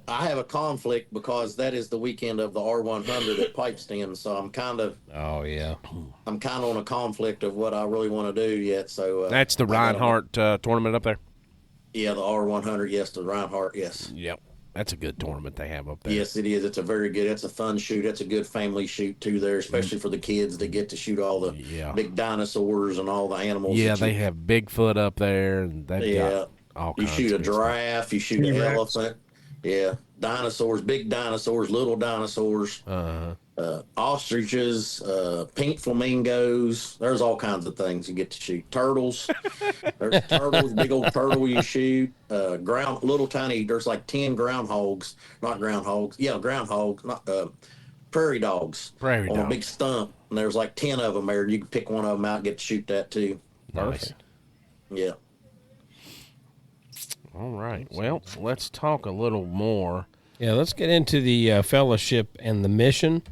I have a conflict because that is the weekend of the R100 at Pipestem, so I'm kind of on a conflict of what I really want to do yet. So that's the Reinhardt tournament up there. Yeah, the R100. Yes, the Reinhardt. Yes. Yep. That's a good tournament they have up there. Yes, it is. It's a very good. It's a fun shoot. It's a good family shoot too. There, especially for the kids that get to shoot all the big dinosaurs and all the animals. Yeah, they have Bigfoot up there, and they've got all kinds. You shoot a giraffe. You shoot an elephant. Yeah, dinosaurs, big dinosaurs, little dinosaurs, Uh-huh. ostriches, pink flamingos. There's all kinds of things you get to shoot. Turtles. There's turtles, big old turtle you shoot. Little tiny. There's like 10 groundhogs, not groundhogs. Yeah, groundhogs, not prairie dogs. Prairie on dog. a big stump, and there's like 10 of them there. And you can pick one of them out and get to shoot that too. Nice. Yeah. All right. Well, let's talk a little more. Yeah, let's get into the fellowship and the mission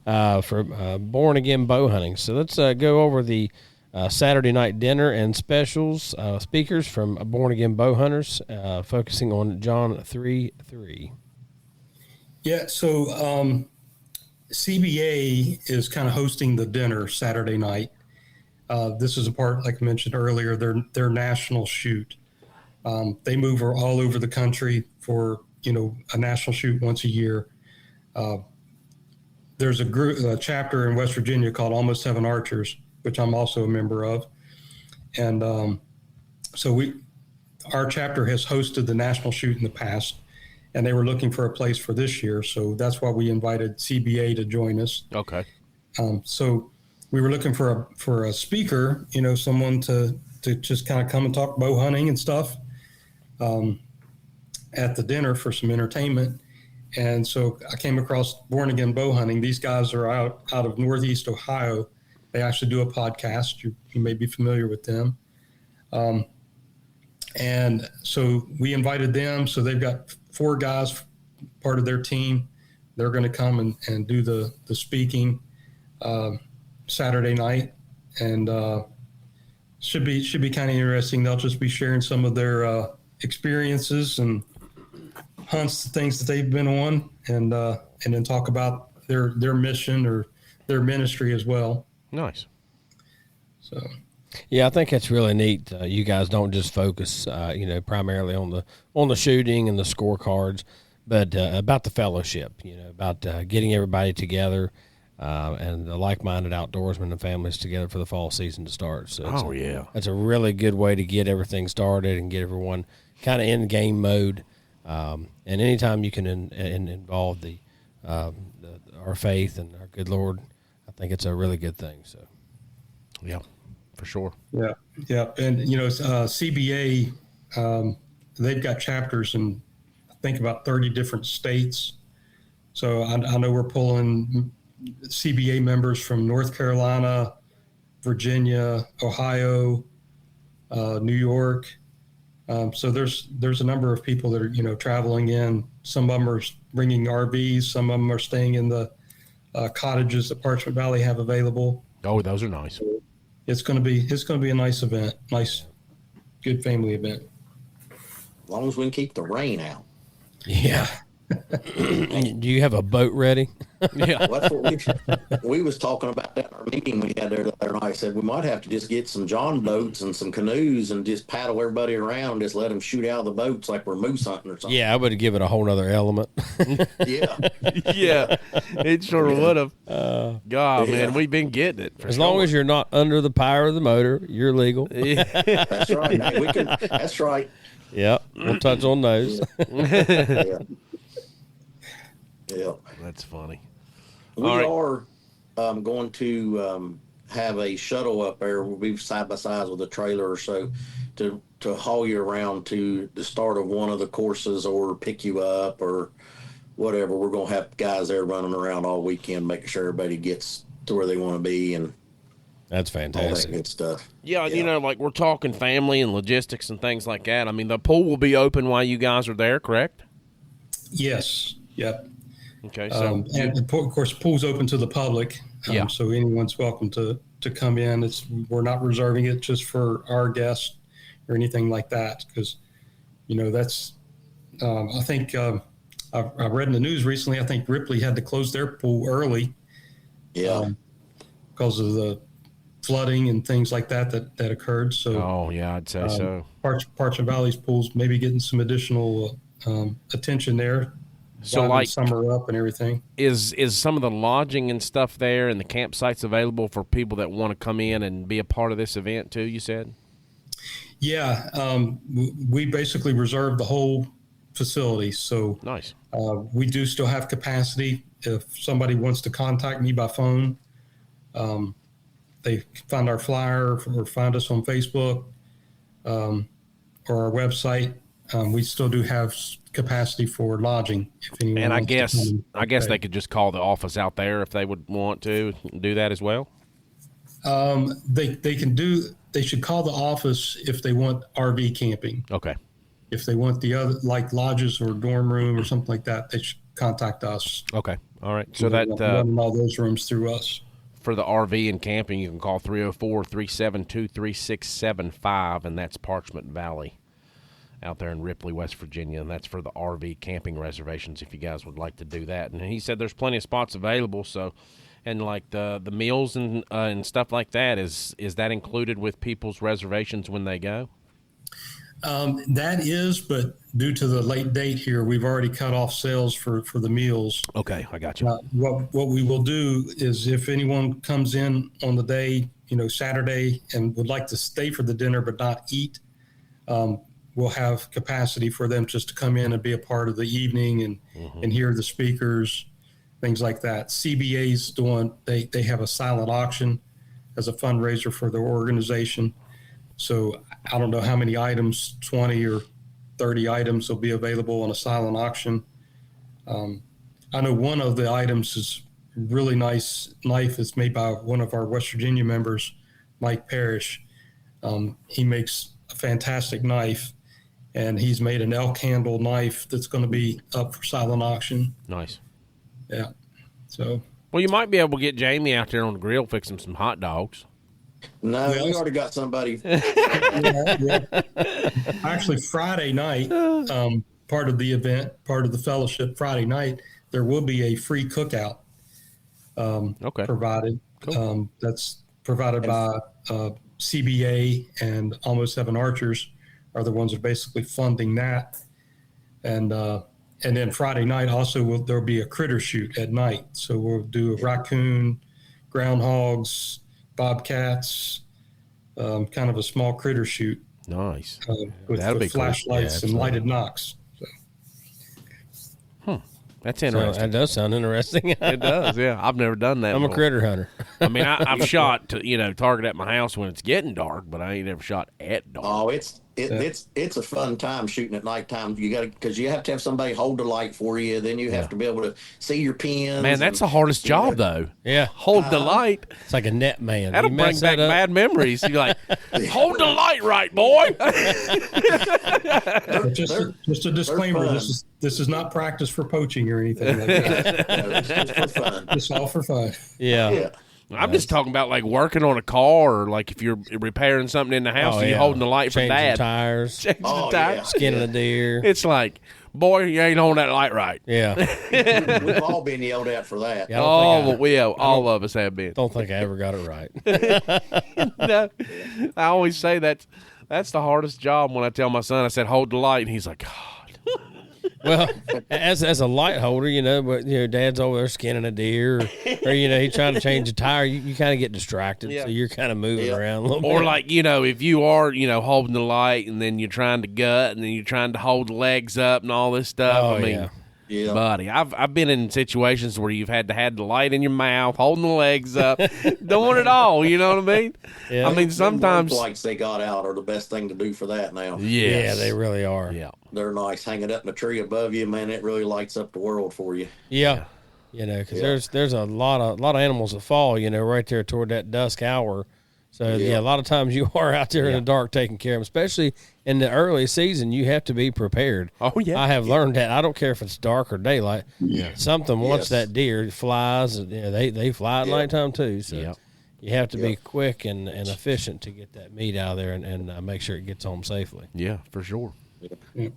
for Born Again Bow Hunting. So let's go over the Saturday night dinner and specials speakers from Born Again Bow Hunters, focusing on John 3:3. Yeah, so CBA is kind of hosting the dinner Saturday night. This is a part, like I mentioned earlier, their national shoot. They move all over the country for a national shoot once a year. There's a chapter in West Virginia called Almost Heaven Archers, which I'm also a member of, and so our chapter has hosted the national shoot in the past, and they were looking for a place for this year, so that's why we invited CBA to join us. Okay. So we were looking for a speaker, someone to just kind of come and talk bow hunting and stuff at the dinner for some entertainment. And so I came across Born Again Bow Hunting. These guys are out of Northeast Ohio. They actually do a podcast. You may be familiar with them. And so we invited them. So they've got 4 guys, part of their team. They're going to come and do the speaking Saturday night. And should be kind of interesting. They'll just be sharing some of their experiences and hunts, things that they've been on, and then talk about their mission or their ministry as well. Nice. So, Yeah, I think that's really neat. You guys don't just focus, primarily on the shooting and the scorecards, but about the fellowship. About getting everybody together and the like-minded outdoorsmen and families together for the fall season to start. So that's a really good way to get everything started and get everyone kind of in game mode. And anytime you can involve our faith and our good Lord, I think it's a really good thing. So, yeah, for sure. Yeah. And, CBA, they've got chapters in, I think, about 30 different states. So I know we're pulling CBA members from North Carolina, Virginia, Ohio, New York. So there's a number of people that are, traveling in. Some of them are bringing RVs. Some of them are staying in the cottages that Parchment Valley have available. Oh, those are nice. It's going to be a nice event, nice, good family event. As long as we can keep the rain out. Yeah. Do you have a boat ready? Yeah. Well, that's what we was talking about that in our meeting we had there the other night. I said we might have to just get some John boats and some canoes and just paddle everybody around, just let them shoot out of the boats like we're moose hunting or something. Yeah, I would give it a whole nother element. Yeah. Yeah, it sure would have. God, man, we've been getting it. As long as you're not under the power of the motor, you're legal. That's right. Hey, we can. That's right. Yep, we'll touch on those. Yeah. Yeah. That's funny. We are going to have a shuttle up there. We'll be side by side with a trailer or so to haul you around to the start of one of the courses or pick you up or whatever. We're going to have guys there running around all weekend, making sure everybody gets to where they want to be and That's all that fantastic. good stuff. Yeah, like we're talking family and logistics and things like that. I mean, the pool will be open while you guys are there, correct? Yes. Yep. Okay, so and of course, pool's open to the public. Yeah. So anyone's welcome to come in. We're not reserving it just for our guests or anything like that. Because, that's, I think I read in the news recently, I think Ripley had to close their pool early. Yeah. Because of the flooding and things like that occurred. So, I'd say so. Parchment Valley's pools maybe getting some additional attention there. So, like, summer up and everything. Is some of the lodging and stuff there and the campsites available for people that want to come in and be a part of this event too, you said? Yeah. We basically reserved the whole facilities. So Nice. we do still have capacity. If somebody wants to contact me by phone, they can find our flyer or find us on Facebook or our website. We still do have capacity for lodging. If anyone And I wants to come guess stay. they could just call the office out there if they would want to do that as well. They can do. They should call the office if they want RV camping. Okay. If they want the other, like lodges or dorm room or something like that, they should contact us. Okay. All right. So We're that running all those rooms through us. for the RV and camping, you can call 304-372-3675, and that's Parchment Valley out there in Ripley, West Virginia, and that's for the RV camping reservations if you guys would like to do that. And he said there's plenty of spots available, so and like the meals and stuff like that, is that included with people's reservations when they go? That is, but due to the late date here, we've already cut off sales for the meals. Okay, I got you. What we will do is if anyone comes in on the day, Saturday, and would like to stay for the dinner but not eat, we'll have capacity for them just to come in and be a part of the evening and hear the speakers, things like that. CBA's they have a silent auction as a fundraiser for their organization. So I don't know how many items, 20 or 30 items will be available on a silent auction. I know one of the items is really nice knife. It's made by one of our West Virginia members, Mike Parrish. He makes a fantastic knife, and he's made an elk handle knife that's going to be up for silent auction. Nice. Yeah. So. Well, you might be able to get Jamie out there on the grill fixing some hot dogs. No, we already got somebody. Yeah. Actually, Friday night, part of the event, part of the fellowship Friday night, there will be a free cookout provided. Cool. That's provided by CBA and Almost Heaven Archers are the ones that are basically funding that. And then Friday night also there'll be a critter shoot at night. So we'll do a raccoon, groundhogs, bobcats, kind of a small critter shoot. Nice. With That'll be cool. flashlights and lighted knocks. So. That's So interesting. that does sound interesting. It does, yeah. I've never done that I'm a before. critter hunter. I mean, I've shot target at my house when it's getting dark, but I ain't ever shot at dark. Oh, it's a fun time shooting at nighttime. Because you have to have somebody hold the light for you. Then you have to be able to see your pins. Man, that's the hardest job, though. Yeah. Hold the light. It's like a net man. That'll You bring mess back that up, bad memories. You're like, hold the light right, boy. Just a disclaimer. This is not practice for poaching or anything like that. No, it's just for fun. It's all for fun. Yeah. Yeah. I'm just talking about like working on a car, or like if you're repairing something in the house, and you're holding the light for Changing dad. tires, Changing Oh, the tires. yeah. skinning a deer. It's like, boy, you ain't holding that light right. Yeah. We've all been yelled at for that. Yeah, All of us have been. Don't think I ever got it right. No, I always say that's the hardest job. When I tell my son, I said, hold the light, and he's like, God. Well, as a light holder, but Dad's over there skinning a deer, or he's trying to change a tire. You kind of get distracted, so you're kind of moving around a little bit. Or like, if you are, holding the light, and then you're trying to gut, and then you're trying to hold the legs up and all this stuff. Oh, I mean, yeah. Yeah. buddy, I've been in situations where you've had to have the light in your mouth, holding the legs up, doing it all. You know what I mean? Yeah. I mean, sometimes. Them lights they got out are the best thing to do for that now. Yes. Yeah, they really are. Yeah. They're nice, hanging up in a tree above you, man. It really lights up the world for you. Yeah. Because there's a lot of animals that fall, right there toward that dusk hour. So a lot of times you are out there in the dark taking care of them, especially in the early season. You have to be prepared. Oh yeah, I have learned that. I don't care if it's dark or daylight. Yeah, something once that deer flies, they fly at nighttime too. So you have to be quick and efficient to get that meat out of there and make sure it gets home safely. Yeah, for sure. Yeah.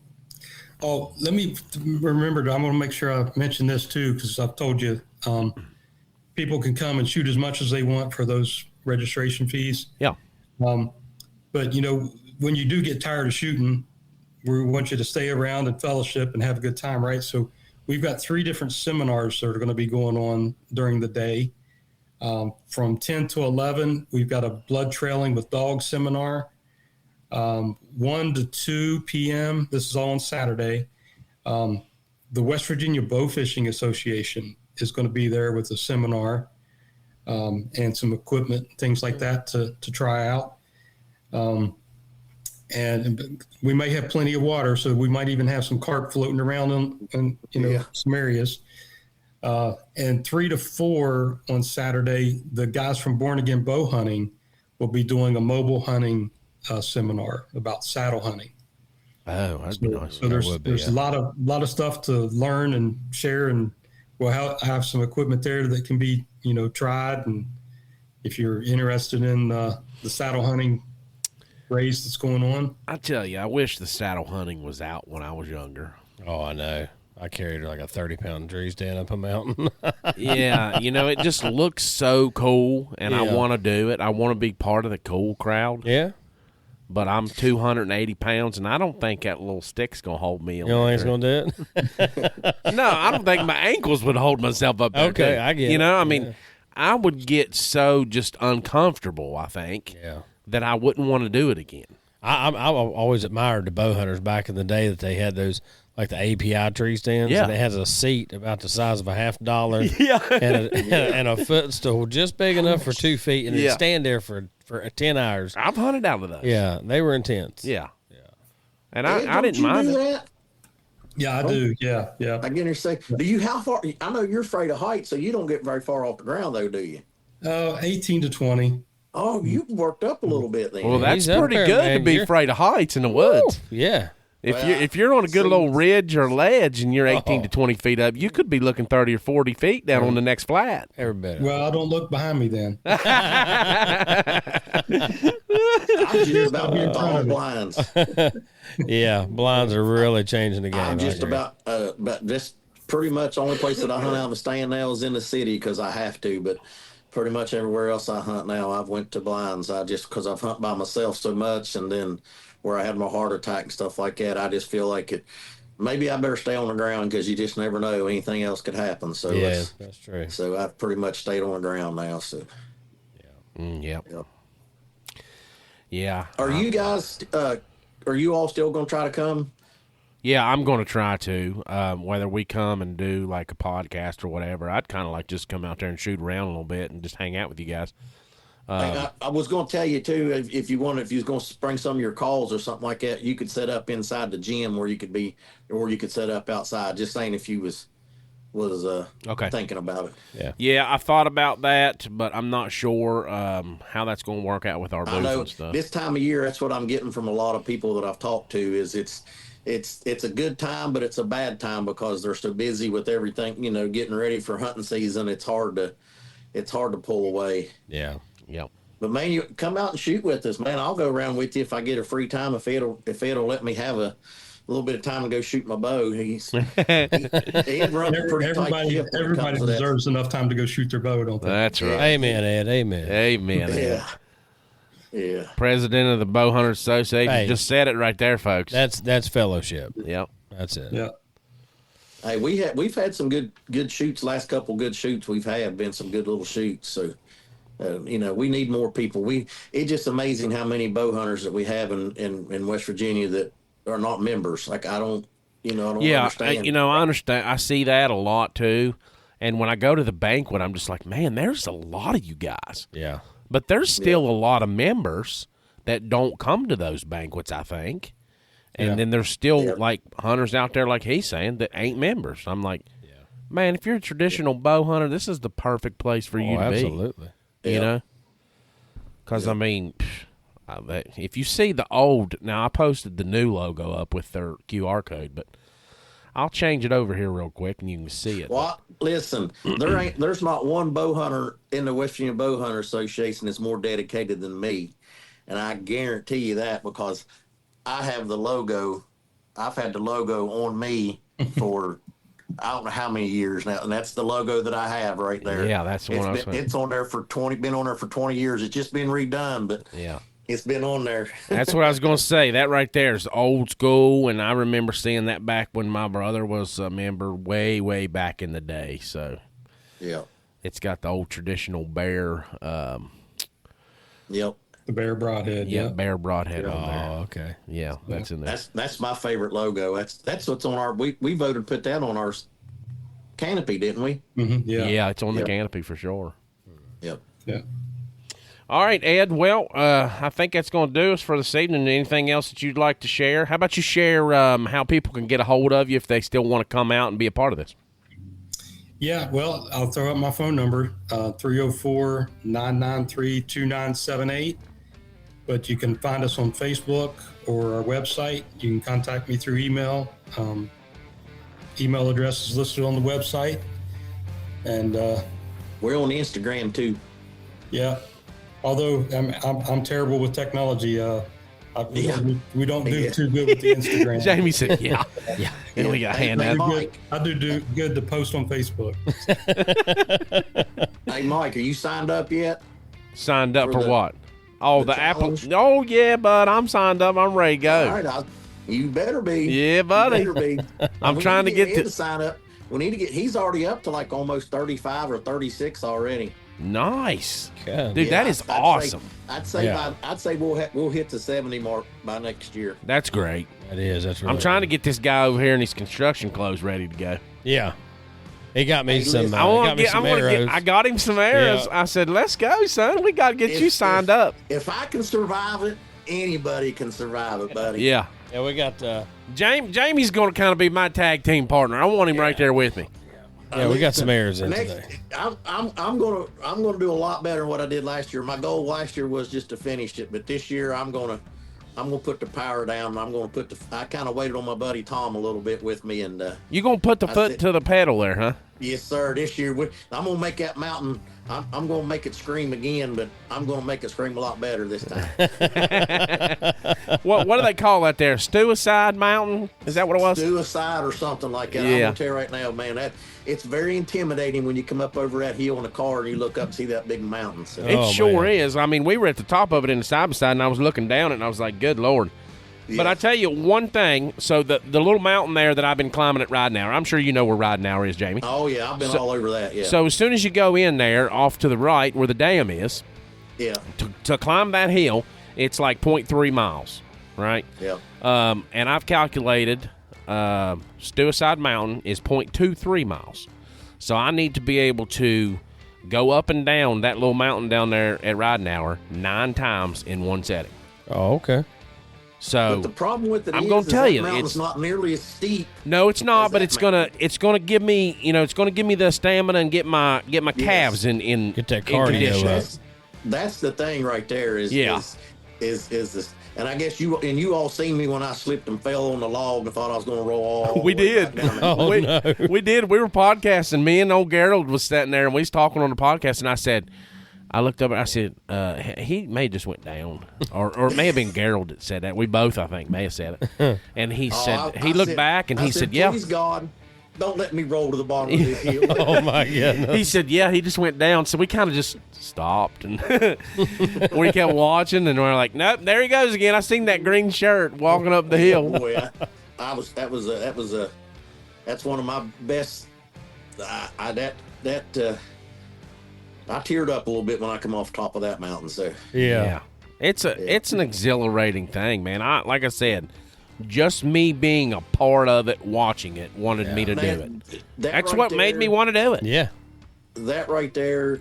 Oh, let me remember. I'm going to make sure I mention this too, because I've told you, people can come and shoot as much as they want for those registration fees. Yeah. But when you do get tired of shooting, we want you to stay around and fellowship and have a good time, right? So we've got 3 different seminars that are going to be going on during the day. From 10 to 11, we've got a blood trailing with dogs seminar. 1 to 2 p.m. This is all on Saturday. The West Virginia Bow Fishing Association is going to be there with a seminar and some equipment, things like that to try out. And we may have plenty of water, so we might even have some carp floating around in some areas. And 3 to 4 on Saturday, the guys from Born Again Bow Hunting will be doing a mobile hunting seminar about saddle hunting. Oh, that'd be nice. So there's a lot of stuff to learn and share, and we'll have some equipment there that can be tried. And if you're interested in the saddle hunting race that's going on, I tell you, I wish the saddle hunting was out when I was younger. Oh, I know. I carried like a 30-pound tree stand up a mountain. Yeah, it just looks so cool, and I want to do it. I want to be part of the cool crowd. Yeah. But I'm 280 pounds, and I don't think that little stick's going to hold me. You don't think it's going to do it? No, I don't think my ankles would hold myself up there. Okay, too. I get it. I mean, I would get so just uncomfortable, I think, that I wouldn't want to do it again. I always admired the bow hunters back in the day that they had those, like the API tree stands. Yeah. And it has a seat about the size of a $50 and a footstool just big enough for 2 feet, and it'd stand there for 10 hours. I've hunted out of those. Yeah, they were intense. Yeah. And I didn't mind that. Yeah, I do. Yeah. I get to say, how far? I know you're afraid of heights, so you don't get very far off the ground, though, do you? 18 to 20. Oh, you've worked up a little bit then. Well, that's pretty good to be afraid of heights in the woods. Yeah. If you're on a good little ridge or ledge and you're 18 to 20 feet up, you could be looking 30 or 40 feet down on the next flat. Everybody. Well, I don't look behind me then. I'm just about being tall blinds. Yeah, blinds are really changing the game. I'm just about just pretty much the only place that I hunt out of a stand now is in the city because I have to, but pretty much everywhere else I hunt now, I've went to blinds. Because I've hunted by myself so much, and then where I had my heart attack and stuff like that, I just feel like maybe I better stay on the ground because you just never know, anything else could happen. So that's true. So I've pretty much stayed on the ground now. So yeah. Are you guys? Are you all still going to try to come? Yeah, I'm going to try to. Whether we come and do like a podcast or whatever, I'd kind of like just come out there and shoot around a little bit and just hang out with you guys. I was going to tell you too, if you was going to bring some of your calls or something like that, you could set up inside the gym where you could be, or you could set up outside. Just saying, if you was thinking about it. Yeah, I thought about that, but I'm not sure how that's going to work out with our booths and stuff. This time of year, that's what I'm getting from a lot of people that I've talked to. Is it's a good time, but it's a bad time because they're so busy with everything. Getting ready for hunting season. It's hard to pull away. Yeah. Yep. But man, you come out and shoot with us, man. I'll go around with you if I get a free time. If it'll let me have a little bit of time to go shoot my bow. He'd run everybody deserves enough time to go shoot their bow, don't they? That's right. Amen, Ed. Amen. Amen. Ed. Yeah. President of the Bowhunters Association just said it right there, folks. That's fellowship. Yep. That's it. Yeah. Hey, we've had some good shoots. Last couple good shoots we've had been some good little shoots. So. We need more people. It's just amazing how many bow hunters that we have in West Virginia that are not members. Like I don't understand. I understand. I see that a lot too. And when I go to the banquet, I'm just like, man, there's a lot of you guys. Yeah. But there's still a lot of members that don't come to those banquets, I think. And then there's still like hunters out there, like he's saying, that ain't members. I'm like, man, if you're a traditional bow hunter, this is the perfect place for you to be. Absolutely. Because I mean, if you see the old, now I posted the new logo up with their QR code, but I'll change it over here real quick and you can see it. Well, listen, there's not one bow hunter in the West Virginia Bowhunter Association that's more dedicated than me, and I guarantee you that because I have the logo. I've had the logo on me for. I don't know how many years now, and that's the logo that I have right there. Yeah, that's the one. It's on there been on there for 20 years. It's just been redone, but it's been on there. That's what I was going to say. That right there is old school, and I remember seeing that back when my brother was a member way, way back in the day. So, yeah, it's got the old traditional bear. Yep. The bear broadhead. Yeah, Yeah. bear broadhead on Oh, there. okay. Yeah, that's in there. That's my favorite logo. That's what's on our. We voted to put that on our canopy, didn't we? Yeah. Yeah, it's on the Yep. canopy for sure. Yep. Yeah. All right, Ed. Well, I think that's going to do us for this evening. Anything else that you'd like to share? How about you share how people can get a hold of you if they still want to come out and be a part of this? Yeah, well, I'll throw out my phone number, 304-993-2978. But you can find us on Facebook or our website. You can contact me through email. Email address is listed on the website. And We're on Instagram too. yeah, although I'm terrible with technology. We don't do too good with the Instagram. Jamie said, yeah. And we got hand that. I do good to post on Facebook. Hey, Mike, are you signed up yet? Signed up for the- what? Oh, the the Apple. challenge? Oh, yeah, bud. I'm signed up. I'm ready to go. All right, you better be. Yeah, buddy. You better be. I'm We trying need to get Ed to- sign up. We need to get. He's already up to like almost 35 or 36 already. Nice. God. Dude, that is awesome. I'd say Yeah. we'll hit the 70 mark by next year. That's great. That is. That's really I'm trying to get this guy over here in his construction clothes ready to go. Yeah. He got me Hey, some. listen, I He want got to me get. I some want to arrows. get. I got him some arrows. Yeah. I said, "Let's go, son. We got to get you signed up." If I can survive it, anybody can survive it, buddy. Yeah. Yeah, we got. Jamie's going to kind of be my tag team partner. I want him right there with me. Yeah, we got some arrows in Next, today. I'm gonna do a lot better than what I did last year. My goal last year was just to finish it, but this year I'm gonna put the power down. I kind of waited on my buddy Tom a little bit with me, and You going to put the I foot said- to the pedal there, huh? yes, sir. This year I'm gonna make that mountain. I'm gonna make it scream again, but I'm gonna make it scream a lot better this time. What do they call that there? Suicide Mountain? Is that what it was? Suicide or something like that. Yeah. I'm gonna tell you right now, man, it's very intimidating when you come up over that hill in a car and you look up and see that big mountain. So. It Oh, sure man. is. I mean, we were at the top of it in the side by side, and I was looking down it, and I was like, "Good Lord!" But I Yes. tell you one thing. So the little mountain there that I've been climbing at Riding Hour. I'm sure you know where Riding Hour is, Jamie. Oh yeah, I've been all over that. Yeah. So as soon as you go in there, off to the right where the dam is, yeah. to climb that hill, it's like 0.3 miles, right? Yeah. And I've calculated Suicide Mountain is 0.23 miles. So I need to be able to go up and down that little mountain down there at Riding Hour 9 times in one setting. Oh, okay. So But the problem with it I'm is gonna is tell that you, mountain's it's- not nearly as steep. no, it's not, as but that it's gonna give me, it's gonna give me the stamina and get my calves in Get that in cardio condition. up. That's the thing right there. Is Yeah. is this? And I guess you all seen me when I slipped and fell on the log and thought I was going to roll all. We the way did. back down there. Oh, we, no. we did. We were podcasting. Me and old Gerald was sitting there, and we was talking on the podcast. And I looked up and I said, he may have just went down, or it may have been Gerald that said that. We both, I think, may have said it. And he said he looked back and he said, "Yeah." Please God, don't let me roll to the bottom of this hill. Oh my goodness. He said, "Yeah." He just went down. So we kind of just stopped and we kept watching, and we're like, "Nope, there he goes again." I seen that green shirt walking up the hill. Boy, that's one of my best. I teared up a little bit when I come off top of that mountain. So Yeah. It's an exhilarating thing, man. Like I said, just me being a part of it, watching it, wanted me to do it. That's right what made there- me want to do it. Yeah. That right there,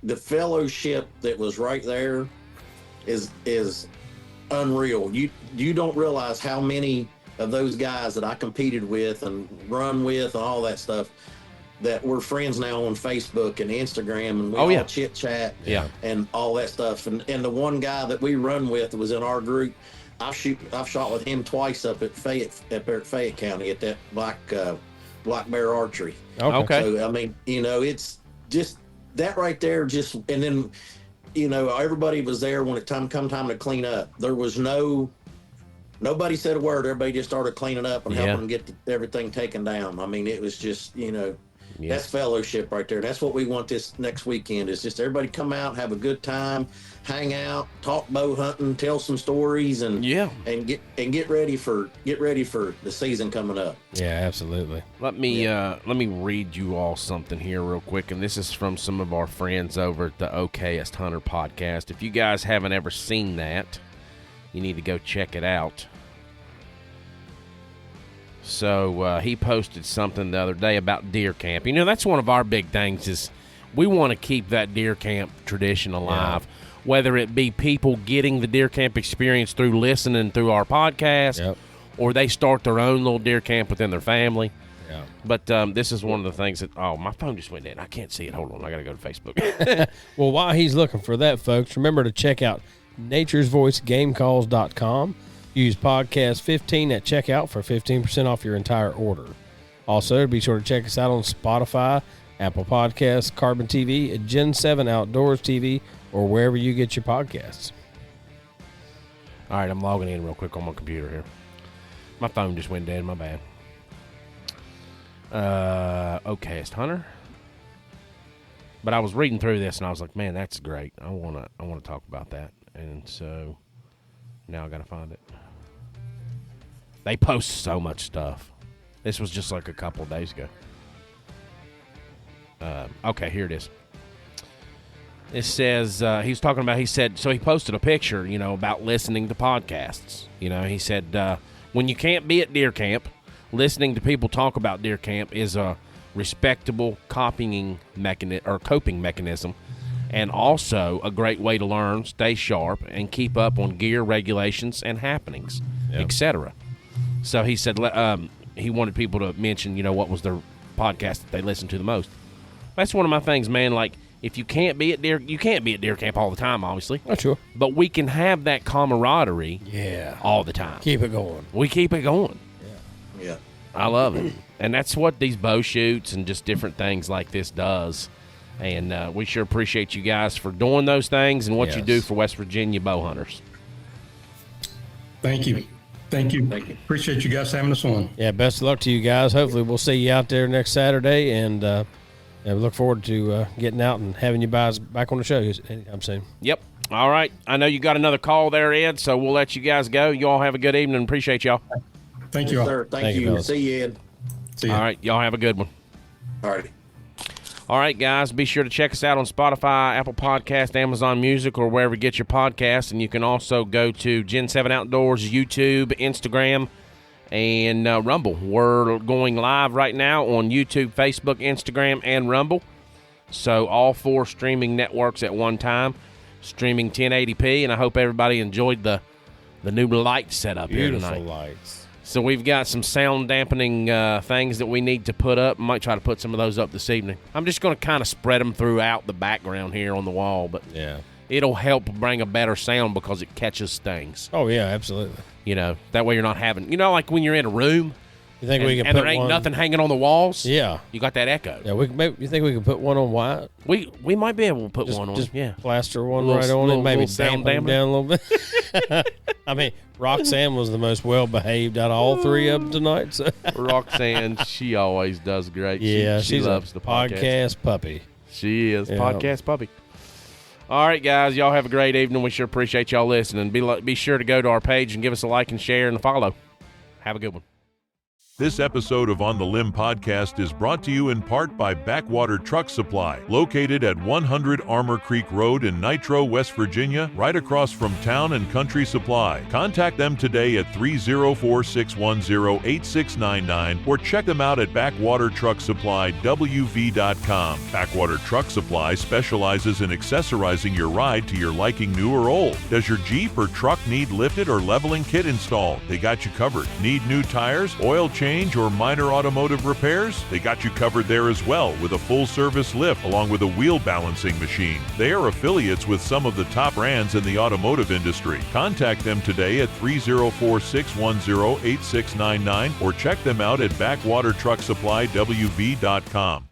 the fellowship that was right there is unreal. You don't realize how many of those guys that I competed with and run with and all that stuff that we're friends now on Facebook and Instagram, and we Oh, all yeah. chit chat Yeah. and all that stuff. And the one guy that we run with was in our group. I've shot with him twice up at Fayette County at that black bear archery. Okay. So I mean, it's just that right there. Just and then, everybody was there when it come time to clean up. There was nobody said a word. Everybody just started cleaning up and Yeah. helping get everything taken down. I mean, it was just That's fellowship right there. That's what we want this next weekend, is just everybody come out, have a good time, hang out, talk bow hunting, tell some stories, and get ready for the season coming up. Yeah, absolutely. Let me read you all something here real quick, and this is from some of our friends over at the Okayest Hunter podcast. If you guys haven't ever seen that, you need to go check it out. So he posted something the other day about deer camp. You know, that's one of our big things, is we want to keep that deer camp tradition alive, whether it be people getting the deer camp experience through listening through our podcast, or they start their own little deer camp within their family. Yeah. But this is one of the things that, my phone just went dead. I can't see it. Hold on. I got to go to Facebook. Well, while he's looking for that, folks, remember to check out naturesvoicegamecalls.com. Use podcast 15 at checkout for 15% off your entire order. Also, be sure to check us out on Spotify, Apple Podcasts, Carbon TV, Gen 7 Outdoors TV, or wherever you get your podcasts. All right, I'm logging in real quick on my computer here. My phone just went dead. My bad. Okayest Hunter. But I was reading through this and I was like, man, that's great. I wanna talk about that. And so now I gotta find it. They post so much stuff. This was just like a couple of days ago. Okay, here it is. It says, he said, so he posted a picture, about listening to podcasts. He said, when you can't be at deer camp, listening to people talk about deer camp is a respectable coping mechanism, and also a great way to learn, stay sharp, and keep up on gear regulations and happenings, etc. So he said he wanted people to mention, what was their podcast that they listened to the most. That's one of my things, man. Like, if you can't be at deer camp all the time, obviously. Not sure. But we can have that camaraderie all the time. Keep it going. We keep it going. Yeah. I love it. And that's what these bow shoots and just different things like this does. And we sure appreciate you guys for doing those things and what you do for West Virginia bow hunters. Thank you. Appreciate you guys having us on. Yeah, best of luck to you guys. Hopefully we'll see you out there next Saturday, and we look forward to getting out and having you guys back on the show anytime soon. Yep. All right. I know you got another call there, Ed, so we'll let you guys go. You all have a good evening. Appreciate y'all. Thank you all. Sir. Thank you. See you, Ed. See you. All right. Y'all have a good one. All right. All right, guys, be sure to check us out on Spotify, Apple Podcast, Amazon Music, or wherever you get your podcasts. And you can also go to Gen 7 Outdoors, YouTube, Instagram, and Rumble. We're going live right now on YouTube, Facebook, Instagram, and Rumble. So all 4 streaming networks at one time, streaming 1080p. And I hope everybody enjoyed the new light setup here tonight. Beautiful lights. So we've got some sound dampening things that we need to put up. Might try to put some of those up this evening. I'm just going to kind of spread them throughout the background here on the wall, but it'll help bring a better sound because it catches things. Oh, yeah, absolutely. That way you're not having, like when you're in a room you think we can and put there ain't one, nothing hanging on the walls? Yeah. You got that echo. Yeah, you think we could put one on white? We might be able to put one on. Just yeah. plaster one right on it, maybe dampen them down a little bit. I mean, Roxanne was the most well-behaved out of all 3 of them tonight. So. Roxanne, she always does great. Yeah, she loves the podcast puppy. She is. Podcast puppy. All right, guys, y'all have a great evening. We sure appreciate y'all listening. Be sure to go to our page and give us a like and share and a follow. Have a good one. This episode of On the Limb podcast is brought to you in part by Backwater Truck Supply, located at 100 Armor Creek Road in Nitro, West Virginia, right across from Town and Country Supply. Contact them today at 304-610-8699 or check them out at backwatertrucksupply.wv.com. Backwater Truck Supply specializes in accessorizing your ride to your liking, new or old. Does your Jeep or truck need lifted or leveling kit installed? They got you covered. Need new tires, oil change, or minor automotive repairs? They got you covered there as well with a full-service lift along with a wheel balancing machine. They are affiliates with some of the top brands in the automotive industry. Contact them today at 304-610-8699 or check them out at backwatertrucksupply.wv.com.